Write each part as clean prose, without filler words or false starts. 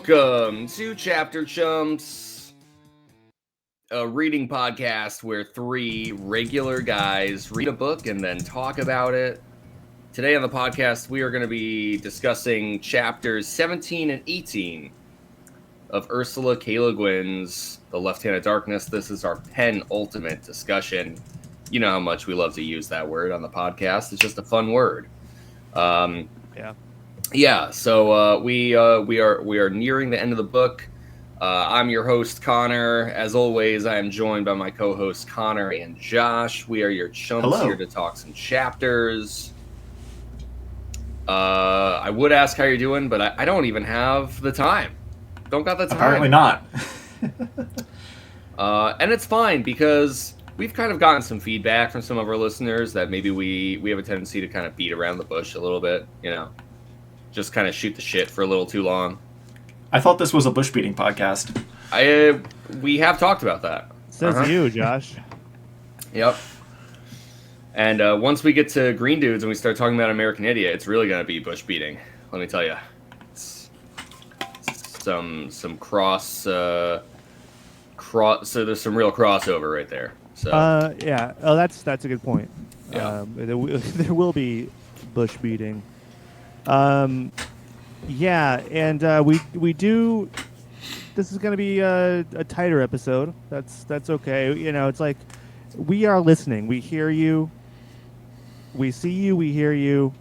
Welcome to Chapter Chumps, a reading podcast where three regular guys read a book and then talk about it. Today on the podcast, we are going to be discussing chapters 17 and 18 of Ursula K. Le Guin's The Left Hand of Darkness. This is our penultimate discussion. You know how much we love to use that word on the podcast. It's just a fun word. Yeah, so we are nearing the end of the book. I'm your host, Connor. As always, I am joined by my co-hosts, Connor and Josh. We are your chumps here to talk some chapters. I would ask how you're doing, but I don't even have the time. Don't got the time. Apparently not. And it's fine because we've kind of gotten some feedback from some of our listeners that maybe we have a tendency to kind of beat around the bush a little bit, you know. Just kind of shoot the shit for a little too long. I thought this was a bush beating podcast. We have talked about that. Says you, Josh. Yep. And once we get to Green Dudes and we start talking about American Idiot, it's really going to be bush beating. Let me tell you. It's some cross. So there's some real crossover right there. So. Yeah. Oh, that's a good point. Yeah. There will be bush beating. Yeah, and we do. This is going to be a tighter episode. That's okay. You know, it's like we are listening. We hear you. We see you. We hear you.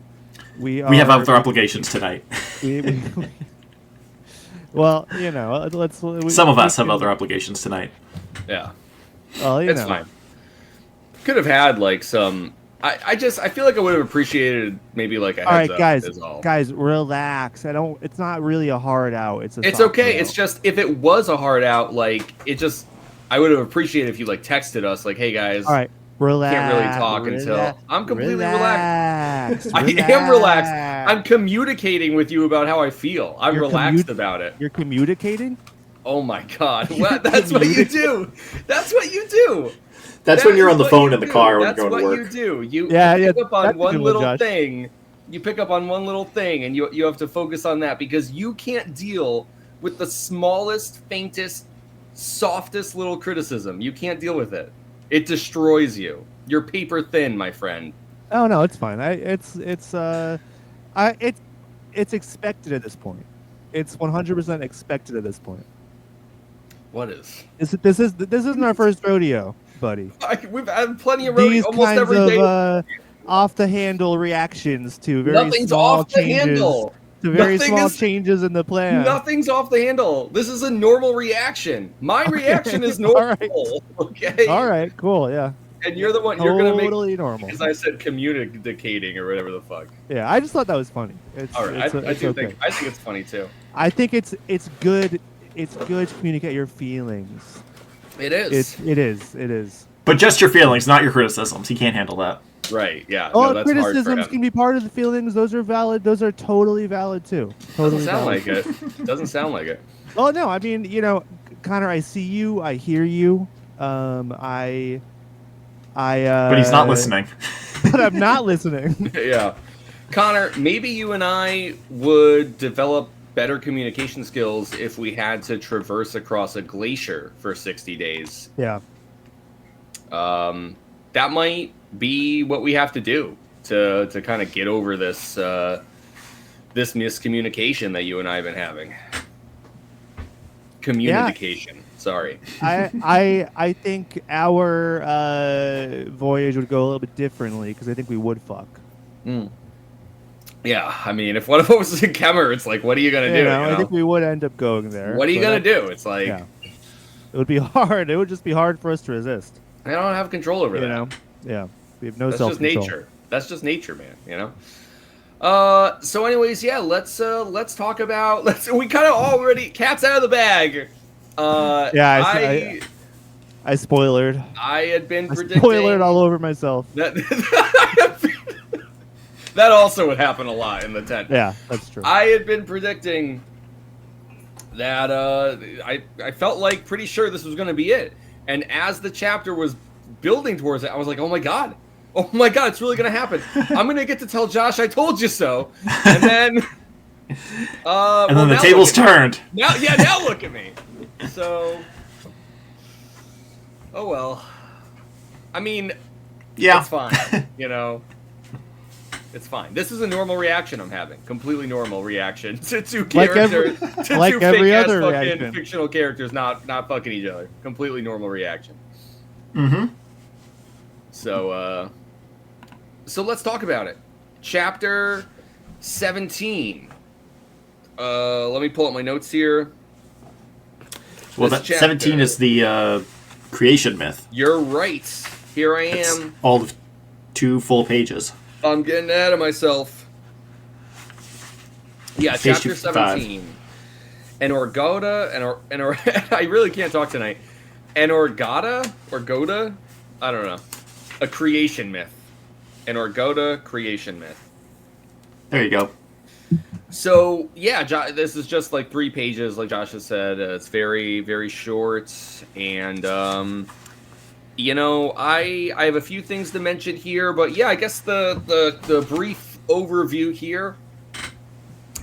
We have other obligations tonight. Well, you know, some of us have other obligations tonight. Yeah. Well, it's fine. Could have had like some. I feel like I would have appreciated maybe like a heads up. All right, guys, relax. It's not really a hard out. It's okay. Out. It's just if it was a hard out, like I would have appreciated if you like texted us like, hey guys, all right, relax. Can't really talk until I'm completely relaxed. I am relaxed. I'm communicating with you about how I feel. I'm relaxed about it. You're communicating? Oh my god! That's what you do. That's what you do. That's when you're on the phone in the car when you're going to work. That's what you do. You pick up on one little thing. You pick up on one little thing, and you have to focus on that because you can't deal with the smallest, faintest, softest little criticism. You can't deal with it. It destroys you. You're paper thin, my friend. Oh no, it's fine. It's expected at this point. It's 100% expected at this point. What is? This isn't our first rodeo, buddy. We've had plenty of rodeo almost every day. These kinds of off the handle reactions to very small changes. To very small changes in the plan. Nothing's off the handle. This is a normal reaction. My reaction is normal. Right. Okay. All right. Cool. Yeah. And you're the one. You're gonna make totally normal. Because I said communicating or whatever the fuck. Yeah, I just thought that was funny. All right. I think it's funny too. I think it's good. It's good to communicate your feelings. It is. It is. But just your feelings, not your criticisms. He can't handle that. Right. Yeah. Oh, no, criticisms can be part of the feelings. Those are valid. Those are totally valid too. Totally Doesn't sound like it. Doesn't sound like it. Oh no, I mean, you know, Connor, I see you. I hear you. But he's not listening. But I'm not listening. Yeah. Connor, maybe you and I would develop better communication skills if we had to traverse across a glacier for 60 days. Yeah. That might be what we have to do to kind of get over this this miscommunication that you and I have been having. Communication. Yeah. Sorry. I think our voyage would go a little bit differently because I think we would fuck. Yeah, I mean, if one of us was in Kemmer, it's like, what are you gonna do? You know? I think we would end up going there. What are you gonna do? It's like, it would be hard. It would just be hard for us to resist. I don't have control over that. You know? Yeah, we have no self-control. That's just nature. That's just nature, man. You know. So, anyways, yeah, let's talk about. We kind of already cat's out of the bag. I spoilered. I had been predicting. Spoilered all over myself. That also would happen a lot in the tent. Yeah, that's true. I had been predicting that I felt like pretty sure this was going to be it. And as the chapter was building towards it, I was like, oh my god, it's really going to happen. I'm going to get to tell Josh I told you so. And then And then the tables turned. Now look at me. So, oh well. I mean, yeah, it's fine. It's fine. This is a normal reaction I'm having. Completely normal reaction to two characters, like two every fake-ass other fucking reaction. fictional characters not fucking each other. Completely normal reaction. Mm-hmm. So let's talk about it. Chapter 17. Let me pull up my notes here. Well, 17 is the creation myth. You're right. Here I am. It's all of 2 full pages. I'm getting ahead of myself. Yeah, Page chapter 55. 17. An Orgoda, I really can't talk tonight. An Orgoda? I don't know. A creation myth. An Orgoda creation myth. There you go. So, yeah, this is just like 3 pages, like Josh has said. It's very, very short. And, I have a few things to mention here. But, yeah, I guess the brief overview here.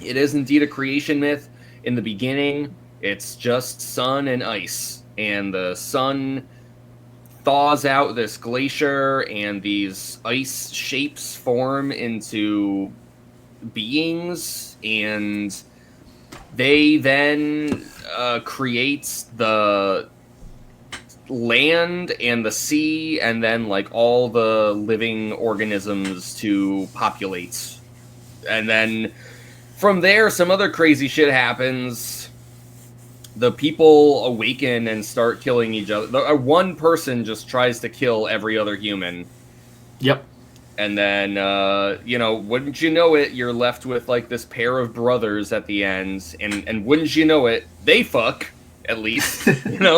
It is indeed a creation myth. In the beginning, it's just sun and ice. And the sun thaws out this glacier, and these ice shapes form into beings, and they then create the land and the sea, and then like all the living organisms to populate. And then from there, some other crazy shit happens. The people awaken and start killing each other. One person just tries to kill every other human. Yep. And then, wouldn't you know it, you're left with, like, this pair of brothers at the end. And wouldn't you know it, they fuck, at least, And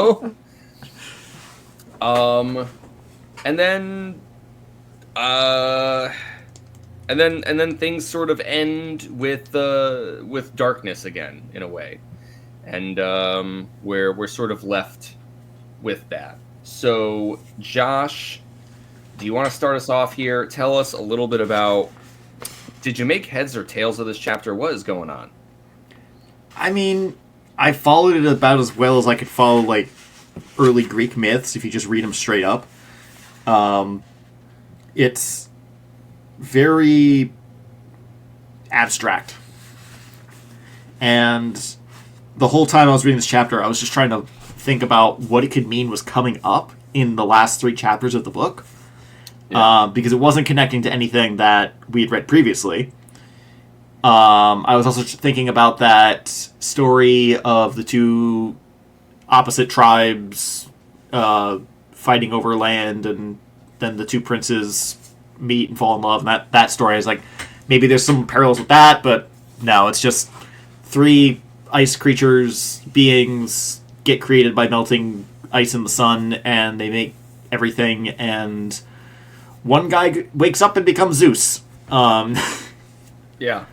then, and then things sort of end with darkness again, in a way. And, where we're sort of left with that. So, Josh, do you want to start us off here? Tell us a little bit about, did you make heads or tails of this chapter? What is going on? I mean, I followed it about as well as I could follow, like, early Greek myths, if you just read them straight up. It's very abstract. And the whole time I was reading this chapter, I was just trying to think about what it could mean was coming up in the last 3 chapters of the book. Yeah. Because it wasn't connecting to anything that we had read previously. I was also thinking about that story of the 2 opposite tribes fighting over land, and then the 2 princes meet and fall in love. And that story is like, maybe there's some parallels with that, but no, it's just 3 ice creatures, beings, get created by melting ice in the sun, and they make everything, and one guy wakes up and becomes Zeus. Yeah.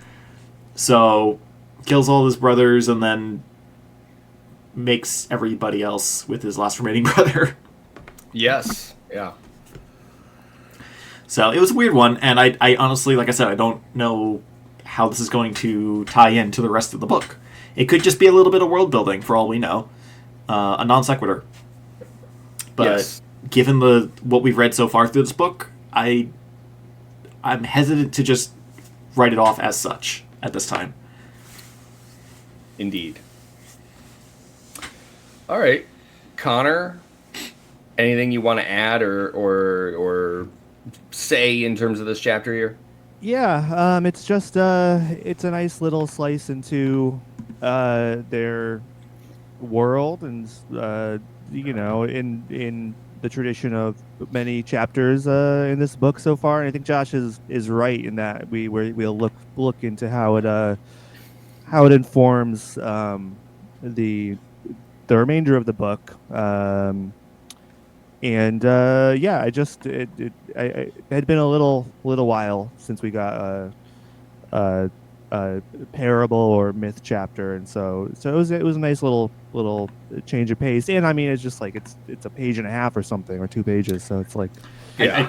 So, kills all his brothers, and then makes everybody else with his last remaining brother. Yes. Yeah. So, it was a weird one, and I honestly, like I said, I don't know how this is going to tie into the rest of the book. It could just be a little bit of world building, for all we know. A non sequitur. But yes. Given what we've read so far through this book, I'm hesitant to just write it off as such at this time. Indeed. All right, Connor, anything you want to add or say in terms of this chapter here? Yeah, it's just it's a nice little slice into their world, and in the tradition of many chapters in this book so far. And I think Josh is right in that we'll look into how it informs the remainder of the book. It had been a little while since we got a parable or myth chapter, and so it was a nice little change of pace. And I mean, it's just like it's a page and a half or something, or 2 pages, so it's like I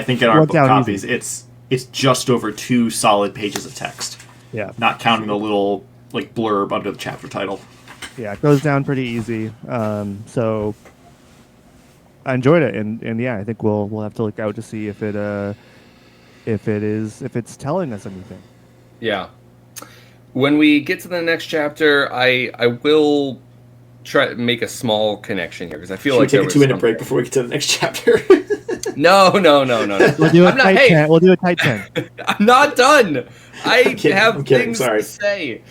think in our book copies it's just over 2 solid pages of text. Yeah. not counting the little like blurb under the chapter title. Yeah, it goes down pretty easy. So I enjoyed it, and yeah, I think we'll have to look out to see if it's telling us anything. Yeah. When we get to the next chapter, I will try to make a small connection here because I feel Should like we there take was a 2-minute something. break before we get to the next chapter? No. We'll do a I'm not. tight Hey, 10. We'll do a tight 10. I'm not done. I I'm kidding, have I'm kidding, things sorry. to say.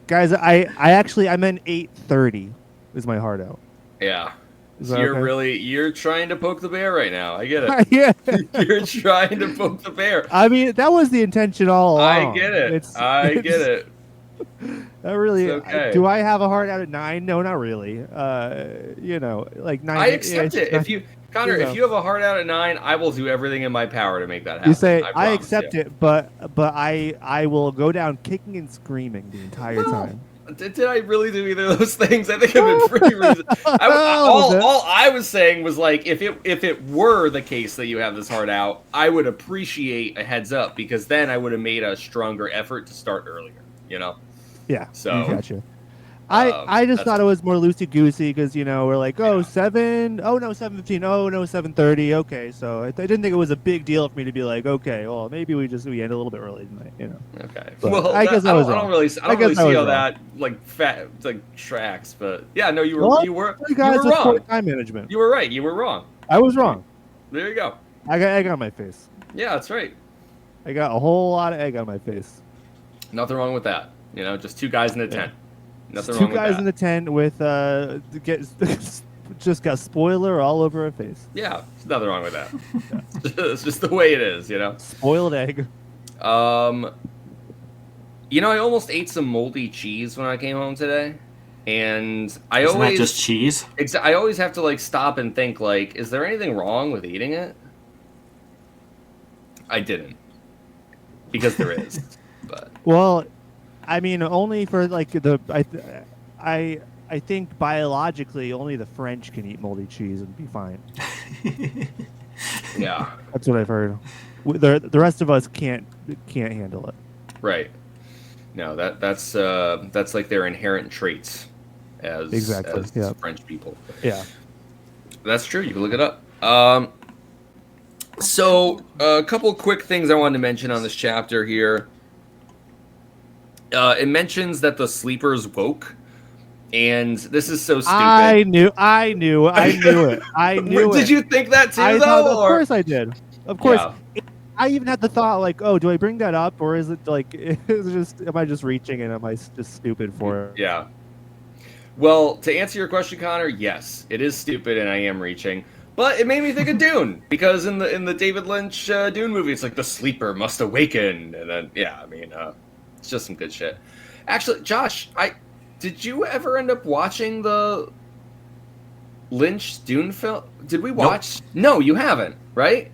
Guys, I meant 8:30 is my heart out. Yeah. Is So that okay? you're trying to poke the bear right now. I get it. Yeah. You're trying to poke the bear. I mean, that was the intention all along. I get it. I get it. That really. It's okay. Do I have a heart out at 9? No, not really. Like 9. I accept it. If you, Connor, you know. if you have a heart out at 9, I will do everything in my power to make that happen. You say I promise accept you. it, but I will go down kicking and screaming the entire time. Did I really do either of those things? I think I've been pretty reasonable. All I was saying was like, if it were the case that you have this heart out, I would appreciate a heads up because then I would have made a stronger effort to start earlier. You know. Yeah. So Gotcha. I just thought it was more loosey goosey because we're like 7, oh no 7:15, oh no 7:30, okay, so I didn't think it was a big deal for me to be like, okay, well maybe we end a little bit early tonight, Okay. But Well, I guess I was wrong. I don't really see I how was that tracks, but yeah, no, you Well, were you guys with poor wrong. time management. You were right. You were wrong. I was wrong. There you go. I got egg on my face. Yeah, that's right. I got a whole lot of egg on my face. Nothing wrong with that. Just two guys in a tent. Nothing Two wrong with guys that. in the tent with just got spoiler all over our face. Yeah, there's nothing wrong with that. It's just the way it is, Spoiled egg. I almost ate some moldy cheese when I came home today, and I Isn't always that just cheese? I always have to stop and think is there anything wrong with eating it? I didn't, because there is. But Well, I mean, only for I think biologically only the French can eat moldy cheese and be fine. yeah, That's what I've heard. The rest of us can't handle it. right. No, that's like their inherent traits as French people. Yeah. That's true. You can look it up. So a couple quick things I wanted to mention on this chapter here. It mentions that the sleepers woke, and this is so stupid. I knew it. I knew it. Did you think that too, Of course I did. Of course. Yeah. I even had the thought do I bring that up, or is it am I just reaching and am I just stupid for it? Yeah. Well, to answer your question, Connor, yes, it is stupid, and I am reaching. But it made me think of Dune, because in the David Lynch Dune movie, it's like the sleeper must awaken, and then it's just some good shit. Actually, Josh, did you ever end up watching the Lynch Dune film? Did we watch? Nope. No, you haven't, right?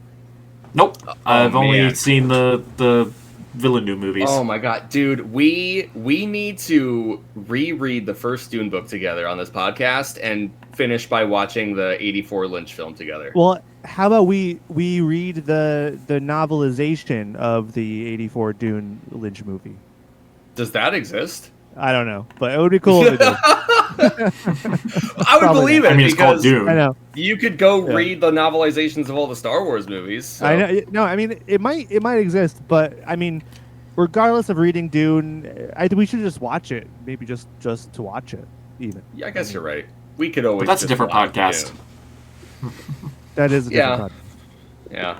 Nope. I've only man. seen the Villeneuve movies. Oh my god, dude, we need to reread the first Dune book together on this podcast and finish by watching the 84 Lynch film together. Well, how about we read the novelization of the 84 Dune Lynch movie? Does that exist? I don't know, but it would be cool if it did. I would believe it. I mean, it's called because Dune. I know. you could go read the novelizations of all the Star Wars movies. So. I know. No, I mean it might exist, but I mean, regardless of reading Dune, we should just watch it. Maybe just to watch it, even. Yeah, I guess you're right. We could always. But that's a just different watch podcast. Dune. That is a different Yeah.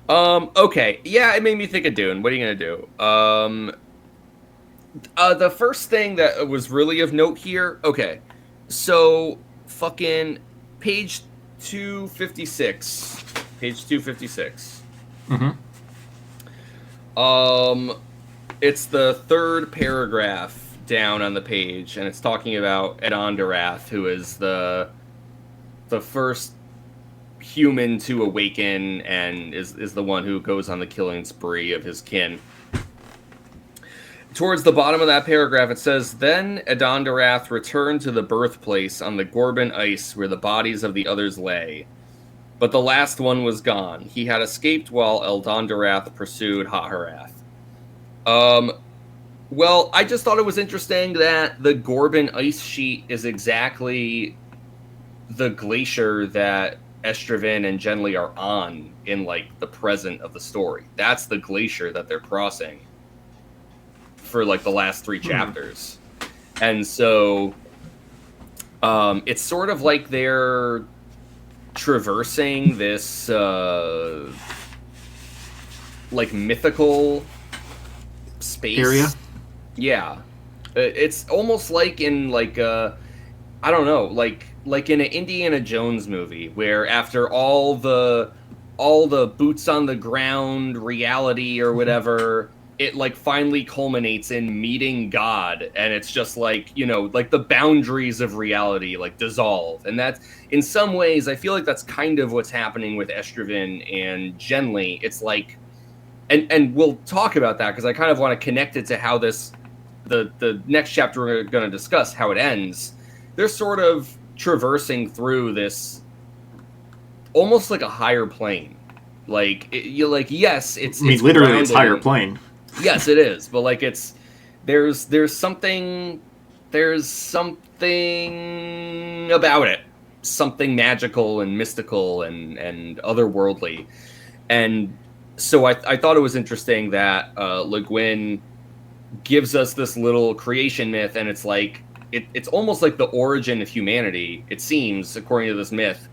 Okay. Yeah, it made me think of Dune. What are you gonna do? The first thing that was really of note here. Okay, so fucking page 256. Page 256. Mm-hmm. It's the third paragraph down on the page, and it's talking about Adondarath, who is the first human to awaken and is the one who goes on the killing spree of his kin. Towards the bottom of that paragraph, it says, "Then Adondarath returned to the birthplace on the Gorban ice where the bodies of the others lay. but the last one was gone. He had escaped while Eldondarath pursued Haharath. Well, I just thought it was interesting that the Gorban ice sheet is exactly the glacier that Estraven and Genly are on in, like, the present of the story. That's the glacier that they're crossing for, like, the last 3 chapters. And so it's sort of like they're traversing this like mythical space area. Yeah, it's almost like in like I don't know, like in an Indiana Jones movie where after all the boots on the ground reality or whatever, it like finally culminates in meeting God, and it's just like, you know, like the boundaries of reality like dissolve. And that's, in some ways, I feel like that's kind of what's happening with Estraven and Genly. It's like, and we'll talk about that because I kind of want to connect it to how this the next chapter we're going to discuss, how it ends. They're sort of traversing through this almost like a higher plane. Like you like, yes, it's. I mean, it's literally, it's higher grounded. plane. Yes, it is, but like it's there's something about it, something magical and mystical and otherworldly, and so I thought it was interesting that Le Guin gives us this little creation myth, and it's like it's almost like the origin of humanity. It seems, according to this myth,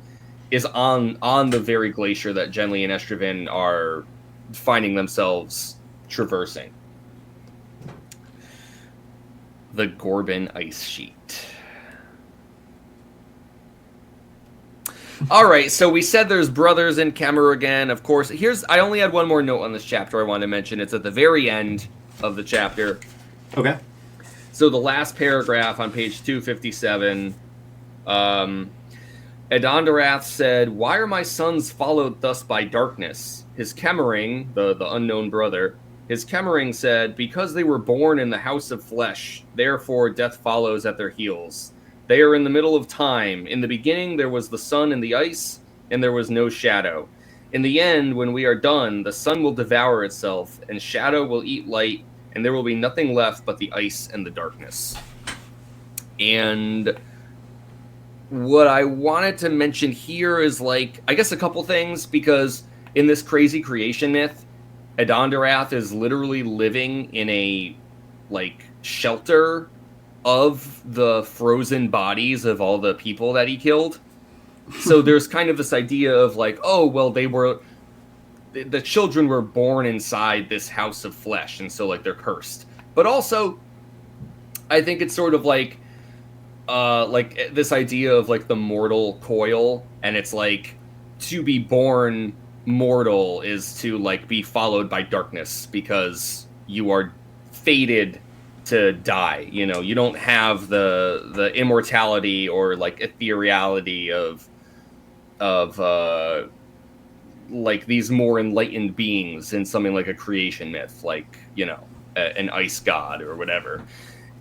is on the very glacier that Genly and Estraven are finding themselves traversing. The Gorban ice sheet. All right, so we said there's brothers in Kemmer again. Of course, I only had one more note on this chapter I wanted to mention. It's at the very end of the chapter. Okay. So the last paragraph on page 257, Edondarath said, "Why are my sons followed thus by darkness?" His Kemmering, the unknown brother, his Kemmering said, "Because they were born in the house of flesh, therefore death follows at their heels. They are in the middle of time. In the beginning there was the sun and the ice, and there was no shadow. In the end, when we are done, the sun will devour itself, and shadow will eat light, and there will be nothing left but the ice and the darkness." And what I wanted to mention here is, like, I guess a couple things, because in this crazy creation myth, Edondarath is literally living in a, like, shelter of the frozen bodies of all the people that he killed. So there's kind of this idea of, like, oh, well, the children were born inside this house of flesh, and so, like, they're cursed. But also, I think it's sort of like this idea of, like, the mortal coil, and it's like, to be born mortal is to, like, be followed by darkness because you are fated to die. You know, you don't have the immortality or, like, ethereality of like these more enlightened beings in something like a creation myth, like, you know, an ice god or whatever.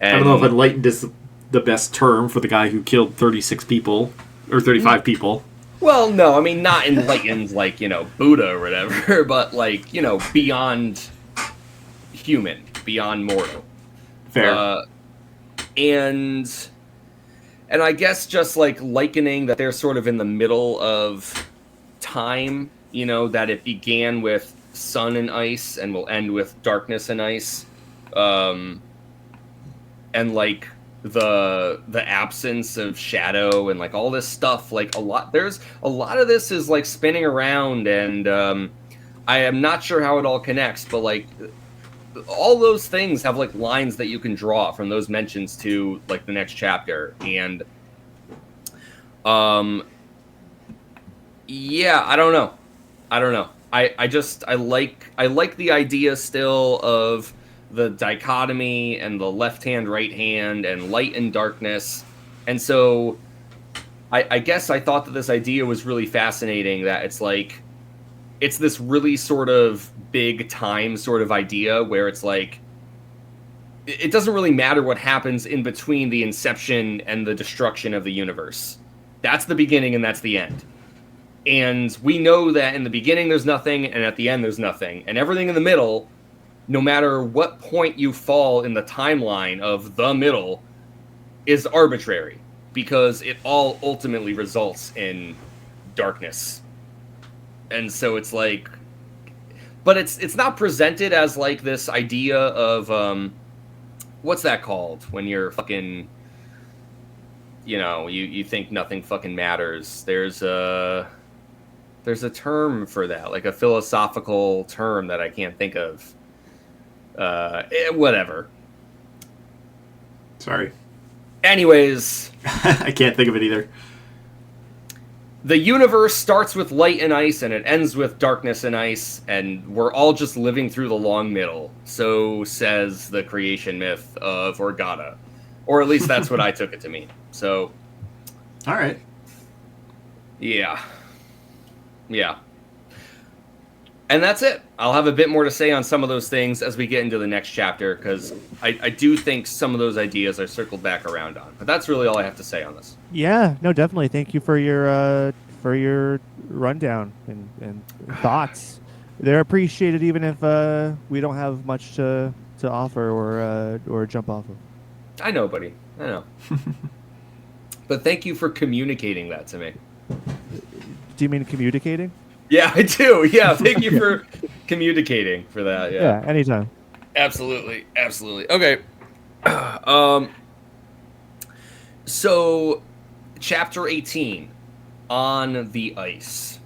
And I don't know if enlightened is the best term for the guy who killed 36 people or 35 people. Well, no, I mean, not enlightened like, you know, Buddha or whatever, but, like, you know, beyond human, beyond mortal. Fair. And I guess just, like, likening that they're sort of in the middle of time, you know, that it began with sun and ice and will end with darkness and ice. And, like, the absence of shadow and, like, all this stuff, like, there's a lot of this is, like, spinning around, and I am not sure how it all connects, but, like, all those things have, like, lines that you can draw from those mentions to, like, the next chapter. And yeah, I don't know. I like the idea still of the dichotomy and the left hand, right hand, and light and darkness. And so I guess I thought that this idea was really fascinating, that it's like, it's this really sort of big time sort of idea where it's like, it doesn't really matter what happens in between the inception and the destruction of the universe. That's the beginning and that's the end. And we know that in the beginning there's nothing, and at the end there's nothing. And everything in the middle, no matter what point you fall in the timeline of the middle, is arbitrary. Because it all ultimately results in darkness. And so it's like... But it's not presented as like this idea of... what's that called? When you're fucking... You know, you think nothing fucking matters. There's a term for that, like a philosophical term that I can't think of. Whatever. Sorry. Anyways. I can't think of it either. The universe starts with light and ice, and it ends with darkness and ice, and we're all just living through the long middle. So says the creation myth of Organa. Or at least that's what I took it to mean. So. All right. Yeah. Yeah. And that's it. I'll have a bit more to say on some of those things as we get into the next chapter, because I do think some of those ideas are circled back around on. But that's really all I have to say on this. Yeah, no, definitely. Thank you for your rundown and thoughts. They're appreciated even if we don't have much to offer or jump off of. I know, buddy. I know. But thank you for communicating that to me. Do you mean communicating? Yeah, I do. Yeah, thank you for communicating for that. Yeah, anytime. Absolutely. Absolutely. Okay. So, chapter 18, On the Ice.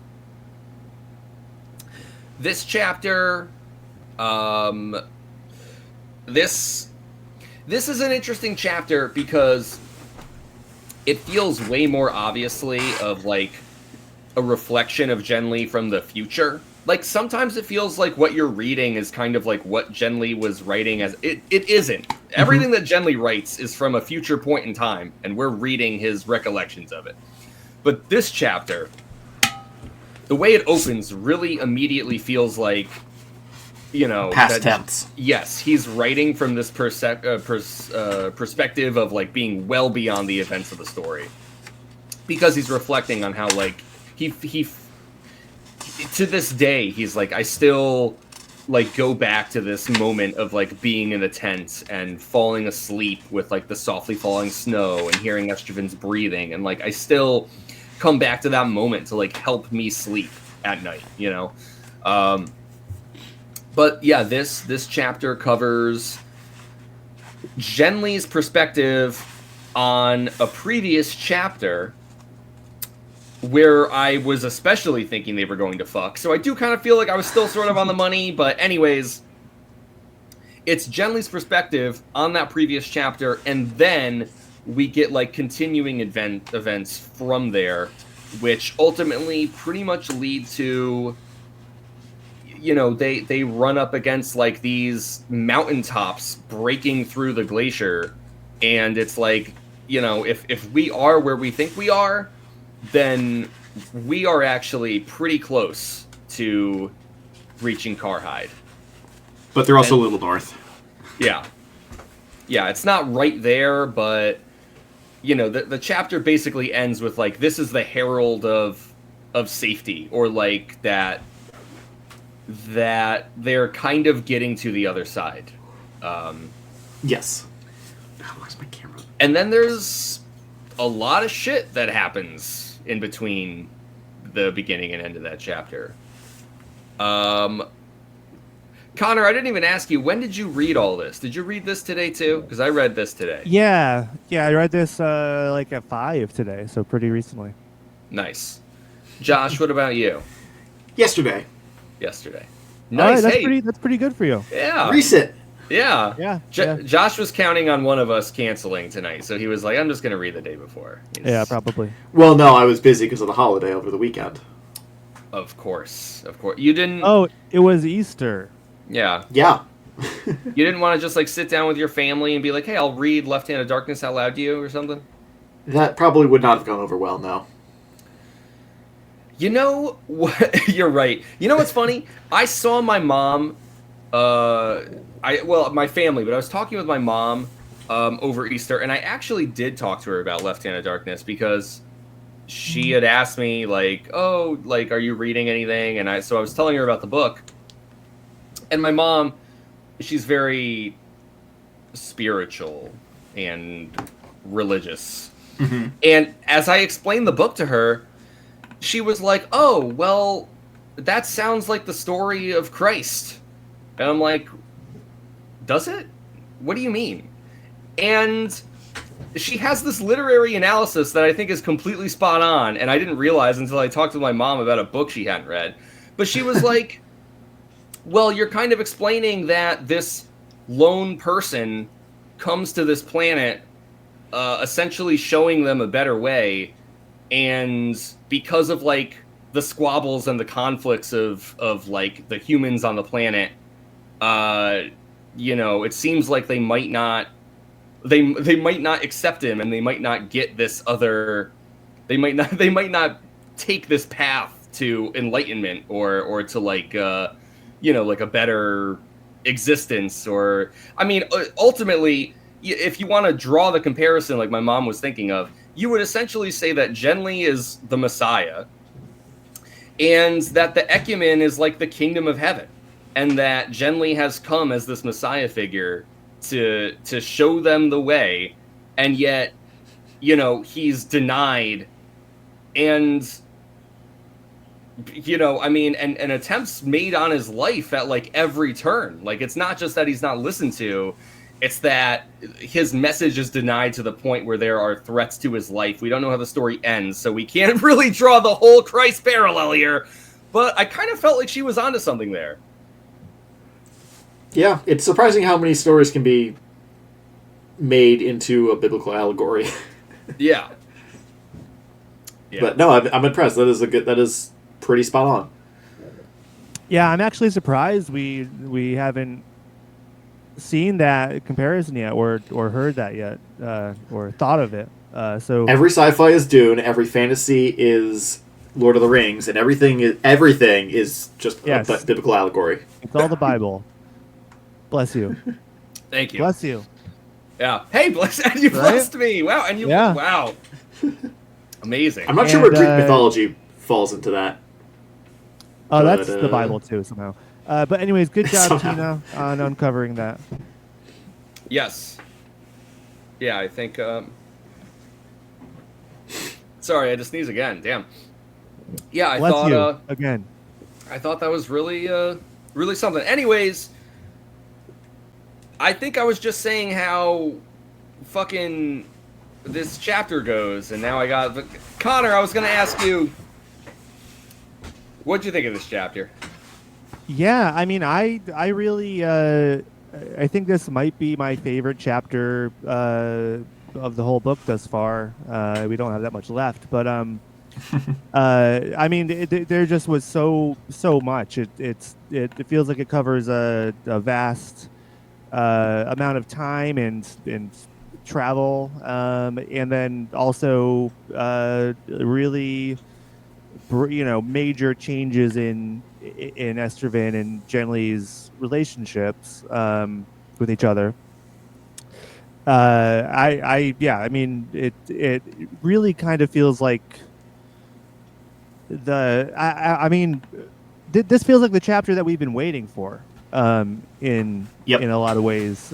This chapter, this is an interesting chapter because it feels way more obviously of, like, a reflection of Genli from the future. Like, sometimes it feels like what you're reading is kind of like what Genli was writing as... It isn't. Everything that Genli writes is from a future point in time, and we're reading his recollections of it. But this chapter, the way it opens really immediately feels like, you know... Past tense. Yes, he's writing from this perspective of, like, being well beyond the events of the story. Because he's reflecting on how, like, he to this day, he's like, I still, like, go back to this moment of, like, being in the tent and falling asleep with, like, the softly falling snow and hearing Estroven's breathing. And, like, I still come back to that moment to, like, help me sleep at night, you know? But, yeah, this chapter covers Genli's perspective on a previous chapter where I was especially thinking they were going to fuck. So I do kind of feel like I was still sort of on the money, but anyways, it's Genli's perspective on that previous chapter, and then we get, like, continuing events from there, which ultimately pretty much lead to, you know, they run up against, like, these mountaintops breaking through the glacier, and it's like, you know, if we are where we think we are, then we are actually pretty close to reaching Karhide. But they're also a little north. Yeah. Yeah, it's not right there, but, you know, the chapter basically ends with, like, this is the herald of safety, or, like, that they're kind of getting to the other side. Yes. Where's my camera? And then there's a lot of shit that happens in between the beginning and end of that chapter. Connor, I didn't even ask you, when did you read all this? Did you read this today too? Because I read this today. Yeah, I read this like at 5 today, so pretty recently. Nice. Josh, what about you? Yesterday. Nice. Right, That's pretty good for you. Yeah. Recent. Yeah. Yeah. Josh was counting on one of us canceling tonight, so he was like, I'm just going to read the day before. Yeah, probably. Well, no, I was busy because of the holiday over the weekend. Of course. You didn't... Oh, it was Easter. Yeah. Yeah. You didn't want to just, like, sit down with your family and be like, hey, I'll read Left Hand of Darkness out loud to you or something? That probably would not have gone over well, no. You know what? You're right. You know what's funny? I saw my mom... my family, but I was talking with my mom over Easter, and I actually did talk to her about Left Hand of Darkness because she had asked me like, "Oh, like, are you reading anything?" And I was telling her about the book. And my mom, she's very spiritual and religious. Mm-hmm. And as I explained the book to her, she was like, "Oh, well, that sounds like the story of Christ." And I'm like, "Does it? What do you mean?" And she has this literary analysis that I think is completely spot on, and I didn't realize until I talked to my mom about a book she hadn't read. But she was like, "Well, you're kind of explaining that this lone person comes to this planet, essentially showing them a better way, and because of like the squabbles and the conflicts of like the humans on the planet, uh, it seems like they might not accept him, and they might not get this other, they might not take this path to enlightenment or to like like a better existence. Or I mean, ultimately, if you want to draw the comparison like my mom was thinking of, you would essentially say that Genly is the Messiah, and that the Ecumen is like the kingdom of heaven, and that Genly has come as this Messiah figure to show them the way, and yet, he's denied, and I mean, and attempts made on his life at like every turn. Like, it's not just that he's not listened to, it's that his message is denied to the point where there are threats to his life. We don't know how the story ends, so we can't really draw the whole Christ parallel here, but I kind of felt like she was onto something there. Yeah, it's surprising how many stories can be made into a biblical allegory. Yeah. But no, I'm impressed. That is pretty spot on. Yeah, I'm actually surprised we haven't seen that comparison yet, or heard that yet, or thought of it. So every sci-fi is Dune, every fantasy is Lord of the Rings, and everything is just a biblical allegory. It's all the Bible. Bless you. Thank you. Bless you. Yeah. Hey, bless, and you blessed me. Wow. And you. Yeah. Wow. Amazing. I'm not sure where Greek mythology falls into that. Oh, that's the Bible too somehow. But anyways, good job, Tina, on uncovering that. Yes. Yeah, I think. Sorry, I had to sneeze again. Damn. Yeah, I Bless thought. You again. I thought that was really, really something. Anyways, I think I was just saying how fucking this chapter goes, and now I got Connor. I was gonna ask you, what'd you think of this chapter? Yeah, I mean, I really, I think this might be my favorite chapter of the whole book thus far. We don't have that much left, but I mean, there just was so much. It feels like it covers a vast amount of time and travel, and then also really, major changes in Estervan and Genly's relationships with each other. I mean, it really kind of feels like I mean, this feels like the chapter that we've been waiting for, in a lot of ways,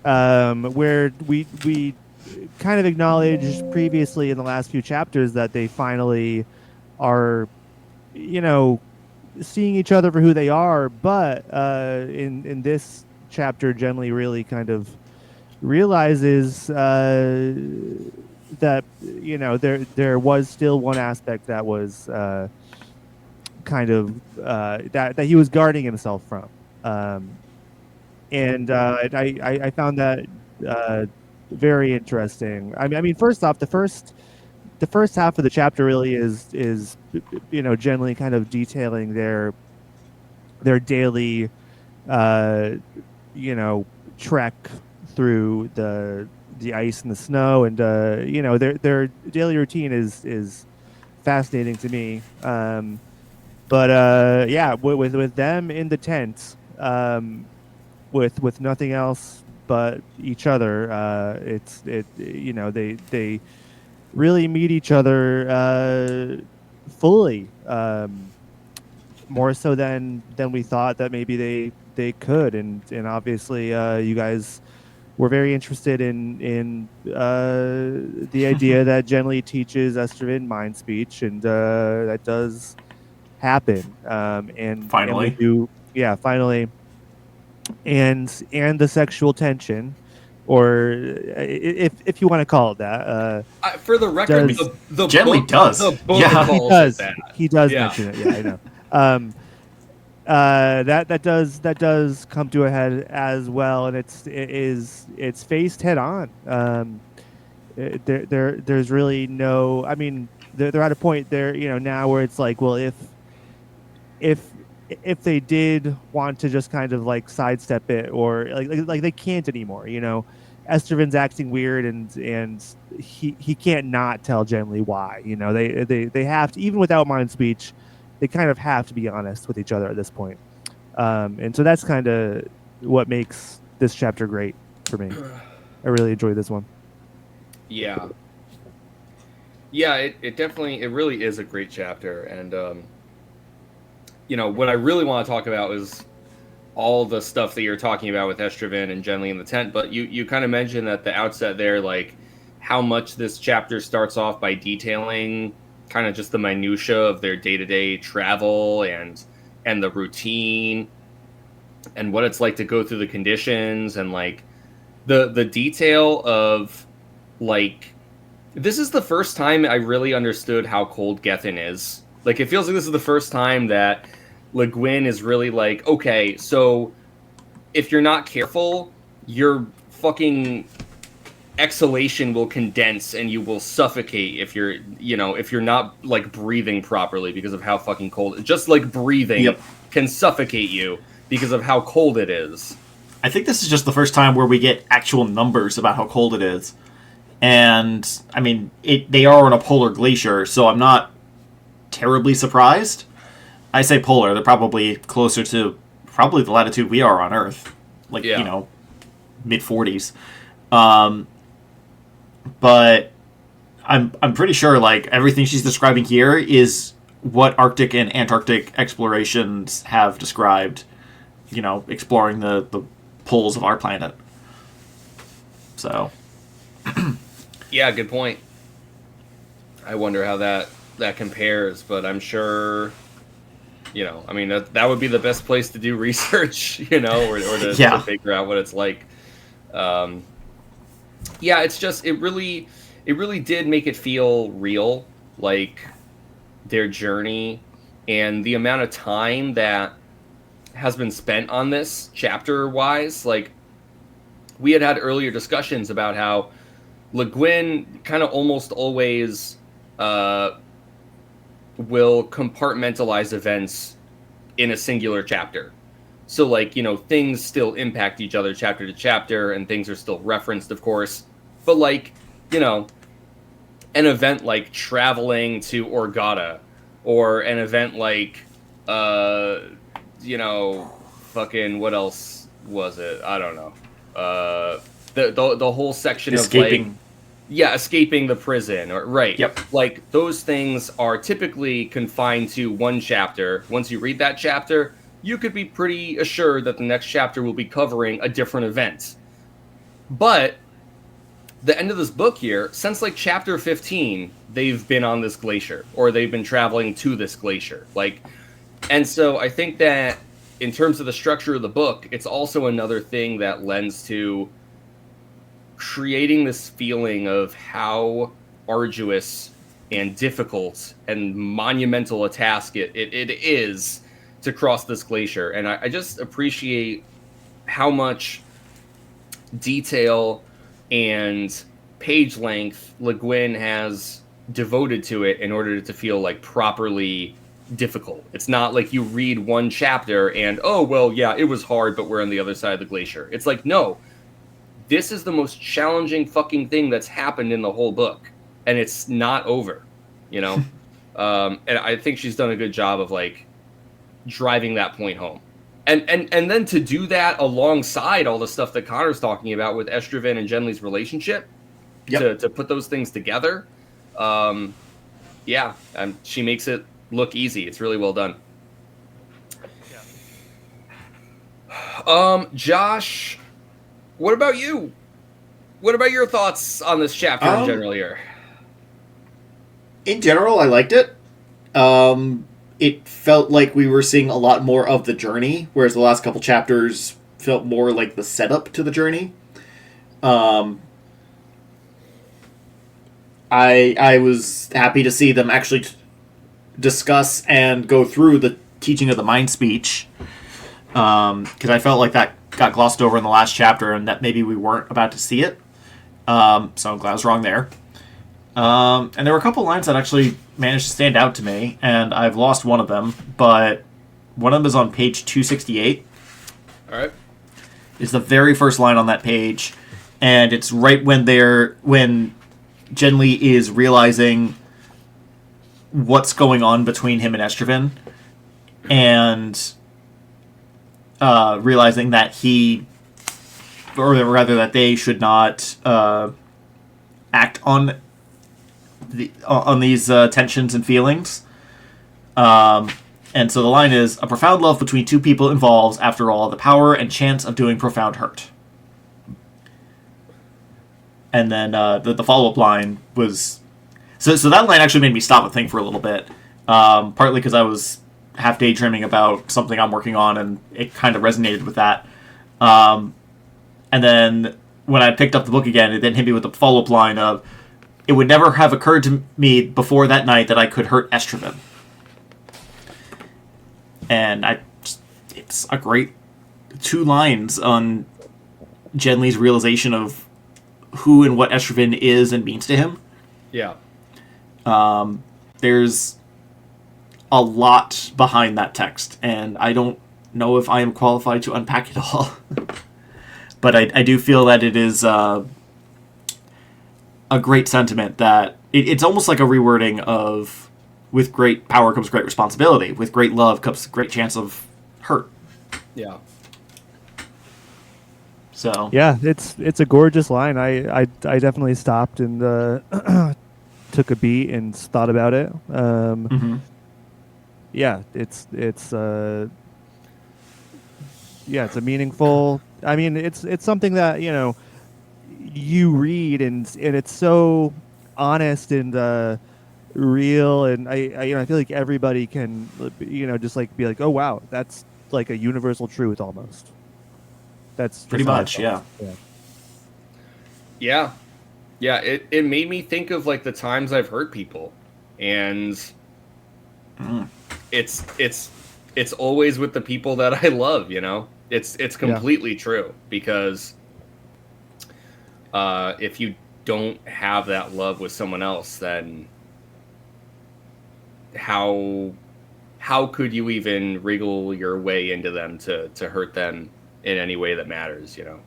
where we kind of acknowledged previously in the last few chapters that they finally are, seeing each other for who they are, but in this chapter, Genly really kind of realizes that there was still one aspect that was kind of that he was guarding himself from, and I found that very interesting. I mean, first off, the first half of the chapter really is generally kind of detailing their daily trek through the ice and the snow, and their daily routine is fascinating to me. But yeah, with them in the tent, with nothing else but each other, really meet each other fully, more so than we thought that maybe they could, and obviously you guys were very interested in the idea that Genly teaches Estervin mind speech, and that does happen, and we Finally. do, yeah, finally, and the sexual tension, or if you want to call it that, For the record, does the Gently book, does. the book Yeah. he calls does it that. he does Yeah. mention it, yeah, I know. That does come to a head as well, and it's faced head on. There's really no, I mean, they're at a point there, now where it's like, well, if if they did want to just kind of like sidestep it, or like they can't anymore, Estervin's acting weird, and he can't not tell Genly why. They have to, even without mind speech, they kind of have to be honest with each other at this point. And so that's kind of what makes this chapter great for me. I really enjoyed this one. Yeah. Yeah, it definitely, it really is a great chapter. And, what I really want to talk about is all the stuff that you're talking about with Estervin and Genly in the tent. But you kind of mentioned at the outset there, like, how much this chapter starts off by detailing kind of just the minutia of their day-to-day travel and the routine and what it's like to go through the conditions, and like the detail of, like, this is the first time I really understood how cold Gethin is. Like, it feels like this is the first time that Guin is really like, okay, so if you're not careful, your fucking exhalation will condense and you will suffocate if you're not, like, breathing properly because of how fucking cold. Just like breathing can suffocate you because of how cold it is. I think this is just the first time where we get actual numbers about how cold it is. And, I mean, they are on a polar glacier, so I'm not terribly surprised. I say polar, they're probably closer to probably the latitude we are on Earth. Like, mid-40s. But I'm pretty sure, like, everything she's describing here is what Arctic and Antarctic explorations have described, exploring the poles of our planet. So... Yeah, good point. I wonder how that compares, but I'm sure, I mean, that would be the best place to do research, or to figure out what it's like. Yeah, it's just, it really did make it feel real, like their journey and the amount of time that has been spent on this chapter-wise. Like, we had earlier discussions about how Le Guin kind of almost always will compartmentalize events in a singular chapter. So, like, things still impact each other chapter to chapter, and things are still referenced, of course. But, like, an event like traveling to Orgata, or an event like, fucking, what else was it? I don't know. The whole section escaping. Of, like... Yeah, escaping the prison, right. Yep. Like, those things are typically confined to one chapter. Once you read that chapter, you could be pretty assured that the next chapter will be covering a different event. But the end of this book here, since, like, chapter 15, they've been on this glacier, or they've been traveling to this glacier. Like, and so I think that in terms of the structure of the book, it's also another thing that lends to creating this feeling of how arduous and difficult and monumental a task it is to cross this glacier. And I just appreciate how much detail and page length Le Guin has devoted to it in order to feel, like, properly difficult. It's not like you read one chapter and, oh, well, yeah, it was hard, but we're on the other side of the glacier. It's like, no, this is the most challenging fucking thing that's happened in the whole book, and it's not over, and I think she's done a good job of, like, driving that point home, and then to do that alongside all the stuff that Connor's talking about with Estervin and Genly's relationship, to put those things together, Yeah, she makes it look easy. It's really well done. Josh, what about you? What about your thoughts on this chapter in general here? In general, I liked it. It felt like we were seeing a lot more of the journey, whereas the last couple chapters felt more like the setup to the journey. I was happy to see them actually discuss and go through the teaching of the mind speech, because I felt like that got glossed over in the last chapter, and that maybe we weren't about to see it. So I'm glad I was wrong there. And there were a couple lines that actually managed to stand out to me, and I've lost one of them, but one of them is on page 268. All right. It's the very first line on that page, and it's right when Genli is realizing what's going on between him and Estroven, and realizing that that they should not act on these tensions and feelings. And so the line is, a profound love between two people involves, after all, the power and chance of doing profound hurt. And then the follow-up line was... So that line actually made me stop and think for a little bit. Partly because I was half daydreaming about something I'm working on, and it kind of resonated with that. And then when I picked up the book again, it then hit me with the follow-up line of, it would never have occurred to me before that night that I could hurt Estroven. And it's a great 2 lines on Genli's realization of who and what Estroven is and means to him. Yeah. There's a lot behind that text, and I don't know if I am qualified to unpack it all. But I do feel that it is a great sentiment, that it's almost like a rewording of, with great power comes great responsibility. With great love comes a great chance of hurt. Yeah. So yeah, it's a gorgeous line. I definitely stopped and took a beat and thought about it. Yeah, it's a meaningful. I mean, it's something that you read, and it's so honest and real, and I feel like everybody can just like be like, oh wow, that's like a universal truth almost. That's pretty much, yeah. It made me think of like the times I've hurt people, and it's always with the people that I love. It's completely true, because if you don't have that love with someone else, then how could you even wriggle your way into them to hurt them in any way that matters? Yeah,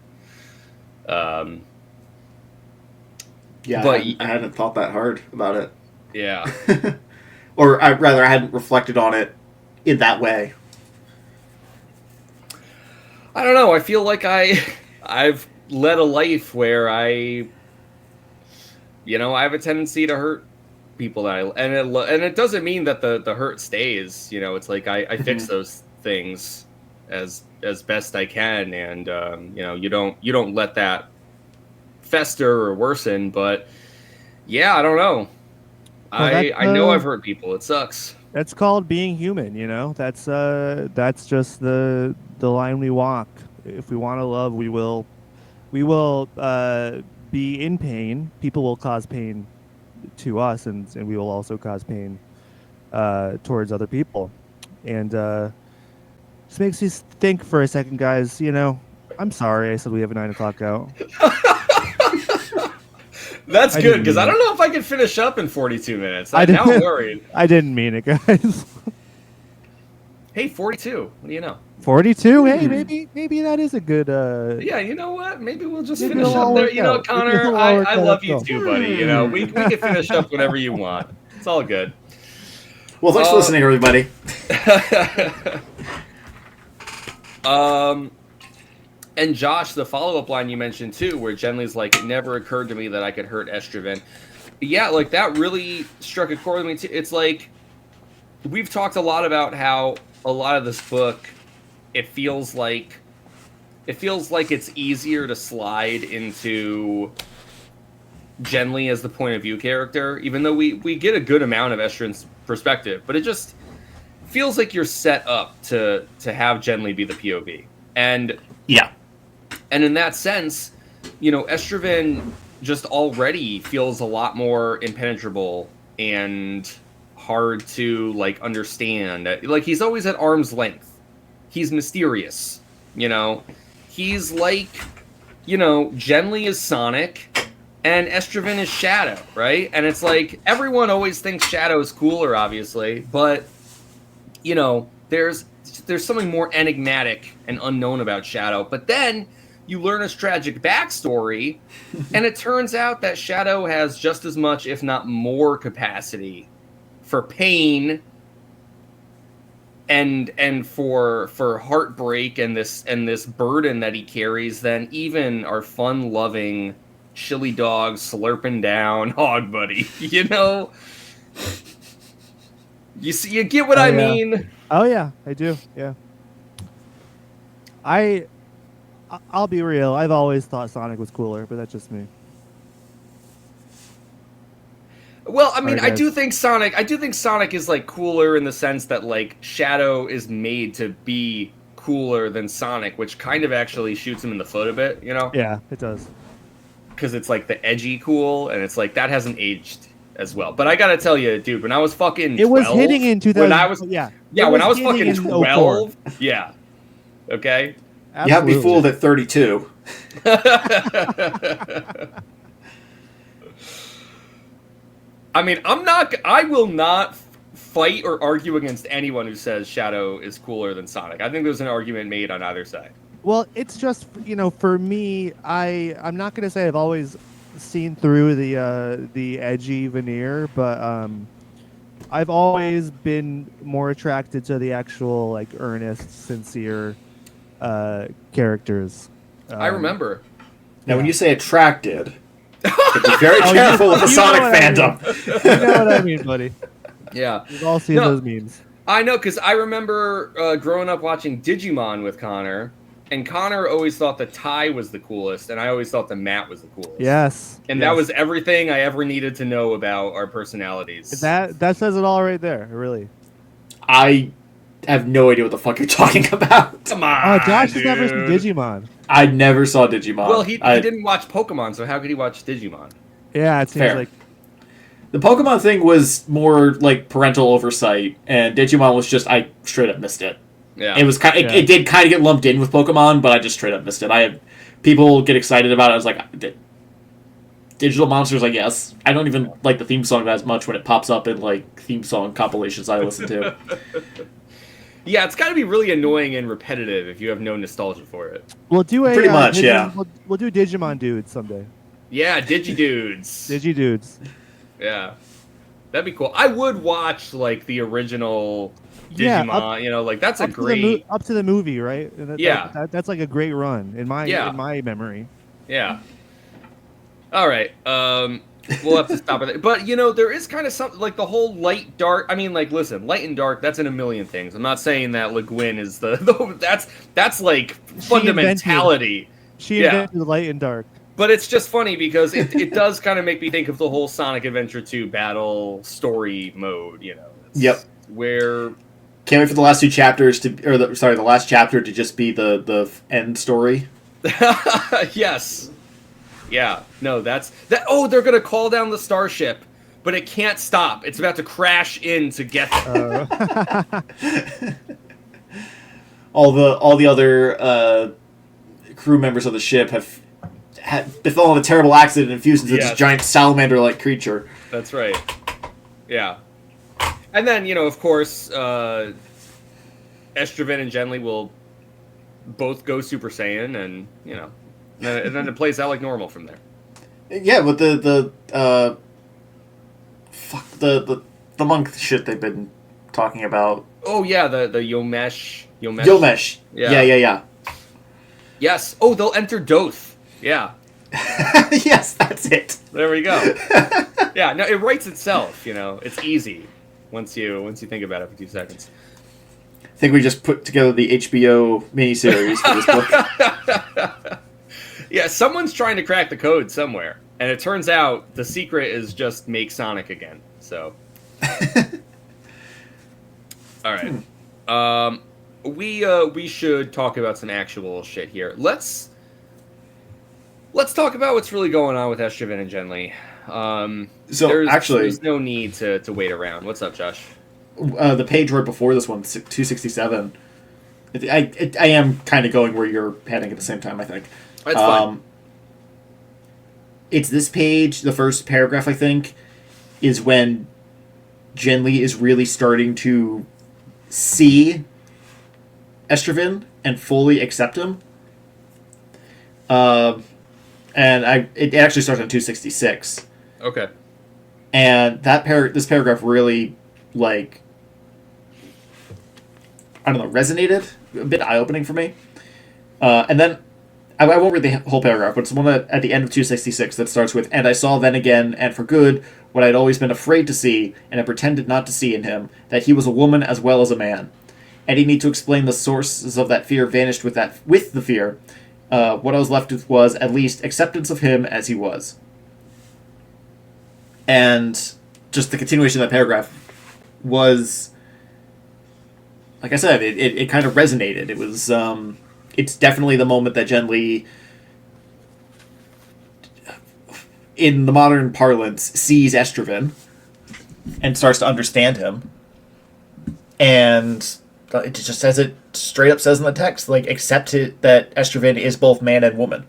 but I hadn't thought that hard about it. Yeah. Or rather, I hadn't reflected on it in that way. I don't know. I feel like I've led a life where I have a tendency to hurt people and it doesn't mean that the hurt stays. It's like I fix those things as best I can, and you don't let that fester or worsen. But yeah, I don't know. Well, I know I've hurt people. It sucks. That's called being human. That's just the line we walk. If we want to love, we will be in pain. People will cause pain to us, and we will also cause pain towards other people. And just makes you think for a second, guys. I'm sorry I said we have a 9 o'clock out. That's good, because I don't know if I can finish up in 42 minutes. Now I'm worried. I didn't mean it, guys. Hey, 42. What do you know? 42? Hey, maybe that is a good... Yeah, you know what? Maybe we'll just finish up there. Connor, I love you too, buddy. We can finish up whenever you want. It's all good. Well, thanks for listening, everybody. And Josh, the follow-up line you mentioned too, where Genli's like, it never occurred to me that I could hurt Estroven. Yeah, like that really struck a chord with me too. It's like we've talked a lot about how a lot of this book, it feels like it's easier to slide into Genly as the point of view character, even though we get a good amount of Estrin's perspective, but it just feels like you're set up to have Genly be the POV. And Yeah. And in that sense, Estraven just already feels a lot more impenetrable and hard to, like, understand. Like, he's always at arm's length. He's mysterious, He's like, Genly is Sonic, and Estraven is Shadow, right? And it's like, everyone always thinks Shadow is cooler, obviously, but, there's something more enigmatic and unknown about Shadow. But then you learn his tragic backstory, and it turns out that Shadow has just as much, if not more, capacity for pain and for heartbreak and this burden that he carries than even our fun-loving chili dog slurping down hog buddy. You see, you get what I mean? Oh yeah, I do. Yeah. I'll be real. I've always thought Sonic was cooler, but that's just me. Well, I mean, Sorry, I do think Sonic is, like, cooler in the sense that, like, Shadow is made to be cooler than Sonic, which kind of actually shoots him in the foot a bit, Yeah, it does. Because it's, like, the edgy cool, and it's like that hasn't aged as well. But I gotta tell you, dude, when I was fucking 12, it was hitting in 2000. When I was fucking 12, 04. yeah, okay. You have to be fooled at 32. I mean, I will not fight or argue against anyone who says Shadow is cooler than Sonic. I think there's an argument made on either side. Well, it's just, for me, I'm not going to say I've always seen through the edgy veneer, but I've always been more attracted to the actual, like, earnest, sincere characters. I remember. Now, when you say attracted, be very careful with the Sonic fandom. You know what I mean, buddy. Yeah. We've all seen those memes. I know, because I remember growing up watching Digimon with Connor, and Connor always thought the Tai was the coolest, and I always thought the Matt was the coolest. Yes. And that was everything I ever needed to know about our personalities. That says it all right there, really. I have no idea what the fuck you're talking about. Come on, Oh, Josh dude. has never seen Digimon. I never saw Digimon. Well, he didn't watch Pokemon, so how could he watch Digimon? Yeah, it seems Fair. like... The Pokemon thing was more like parental oversight, and Digimon was just, I straight up missed it. Yeah. It was it did kind of get lumped in with Pokemon, but I just straight up missed it. I had people get excited about it. I was like, Digital Monsters, I guess. I don't even like the theme song as much when it pops up in, like, theme song compilations I listen to. Yeah, it's got to be really annoying and repetitive if you have no nostalgia for it. We'll do a... Pretty much, yeah. We'll do Digimon Dudes someday. Yeah, Digidudes. Digidudes. Yeah. That'd be cool. I would watch, like, the original Digimon, like, that's a great... up to the movie, right? Yeah. That's like a great run in my memory. Yeah. All right. We'll have to stop it. But, there is kind of something, like, the whole light, dark... I mean, like, listen, light and dark, that's in a million things. I'm not saying that Guin is that's like, fundamentality. She invented light and dark. But it's just funny because it does kind of make me think of the whole Sonic Adventure 2 battle story mode, Yep. Where... Can't wait for the last two chapters the last chapter to just be the end story. Yes. Yeah. No, that. Oh, they're gonna call down the starship, but it can't stop. It's about to crash in to get them. All the other crew members of the ship have befallen a terrible accident and fused into this giant salamander-like creature. That's right. Yeah. And then, of course, Estraven and Genly will both go Super Saiyan, and, and then it plays out like normal from there. Yeah, but the monk shit they've been talking about. Oh, yeah, the Yomesh. Yomesh. Yeah. Yes. Oh, they'll enter Doth. Yeah. Yes, that's it. There we go. Yeah, no, it writes itself. It's easy once you think about it for 2 seconds. I think we just put together the HBO miniseries for this book. Yeah, someone's trying to crack the code somewhere, and it turns out the secret is just make Sonic again. So, all right, we should talk about some actual shit here. Let's talk about what's really going on with Estraven and Genly. There's no need to wait around. What's up, Josh? The page right before this one, 267. I am kind of going where you're heading at the same time, I think. That's fine. It's this page, the first paragraph, I think, is when Genly is really starting to see Estraven and fully accept him. And it actually starts on 266. Okay. And this paragraph really, like, I don't know, resonated, a bit eye-opening for me. And then, I won't read the whole paragraph, but it's one at the end of 266 that starts with, "And I saw then again, and for good, what I'd always been afraid to see, and I pretended not to see in him, that he was a woman as well as a man. Any need to explain the sources of that fear vanished with the fear. What I was left with was, at least, acceptance of him as he was." And just the continuation of that paragraph was, like I said, it kind of resonated. It was, it's definitely the moment that Genly, in the modern parlance, sees Estraven and starts to understand him. And it just says it straight up says in the text, like, accept it that Estraven is both man and woman.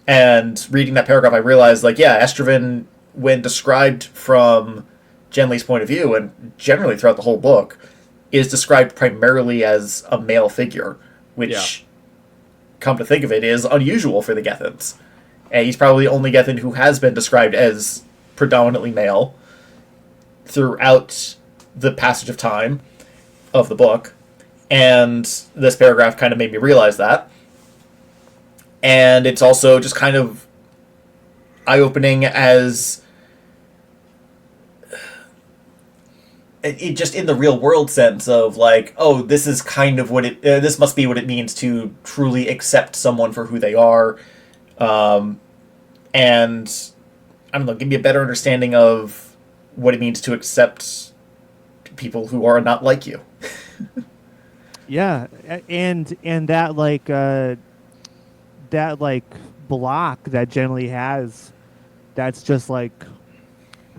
And reading that paragraph, I realized, like, yeah, Estraven, when described from Genly's point of view, and generally throughout the whole book, is described primarily as a male figure, which, come to think of it, is unusual for the Gethans. And he's probably the only Gethan who has been described as predominantly male throughout the passage of time of the book. And this paragraph kind of made me realize that. And it's also just kind of eye-opening as it just in the real world sense of, like, oh, this is kind of what this must be what it means to truly accept someone for who they are, and I don't know, give me a better understanding of what it means to accept people who are not like you. Yeah, and that block that Genly has, that's just like,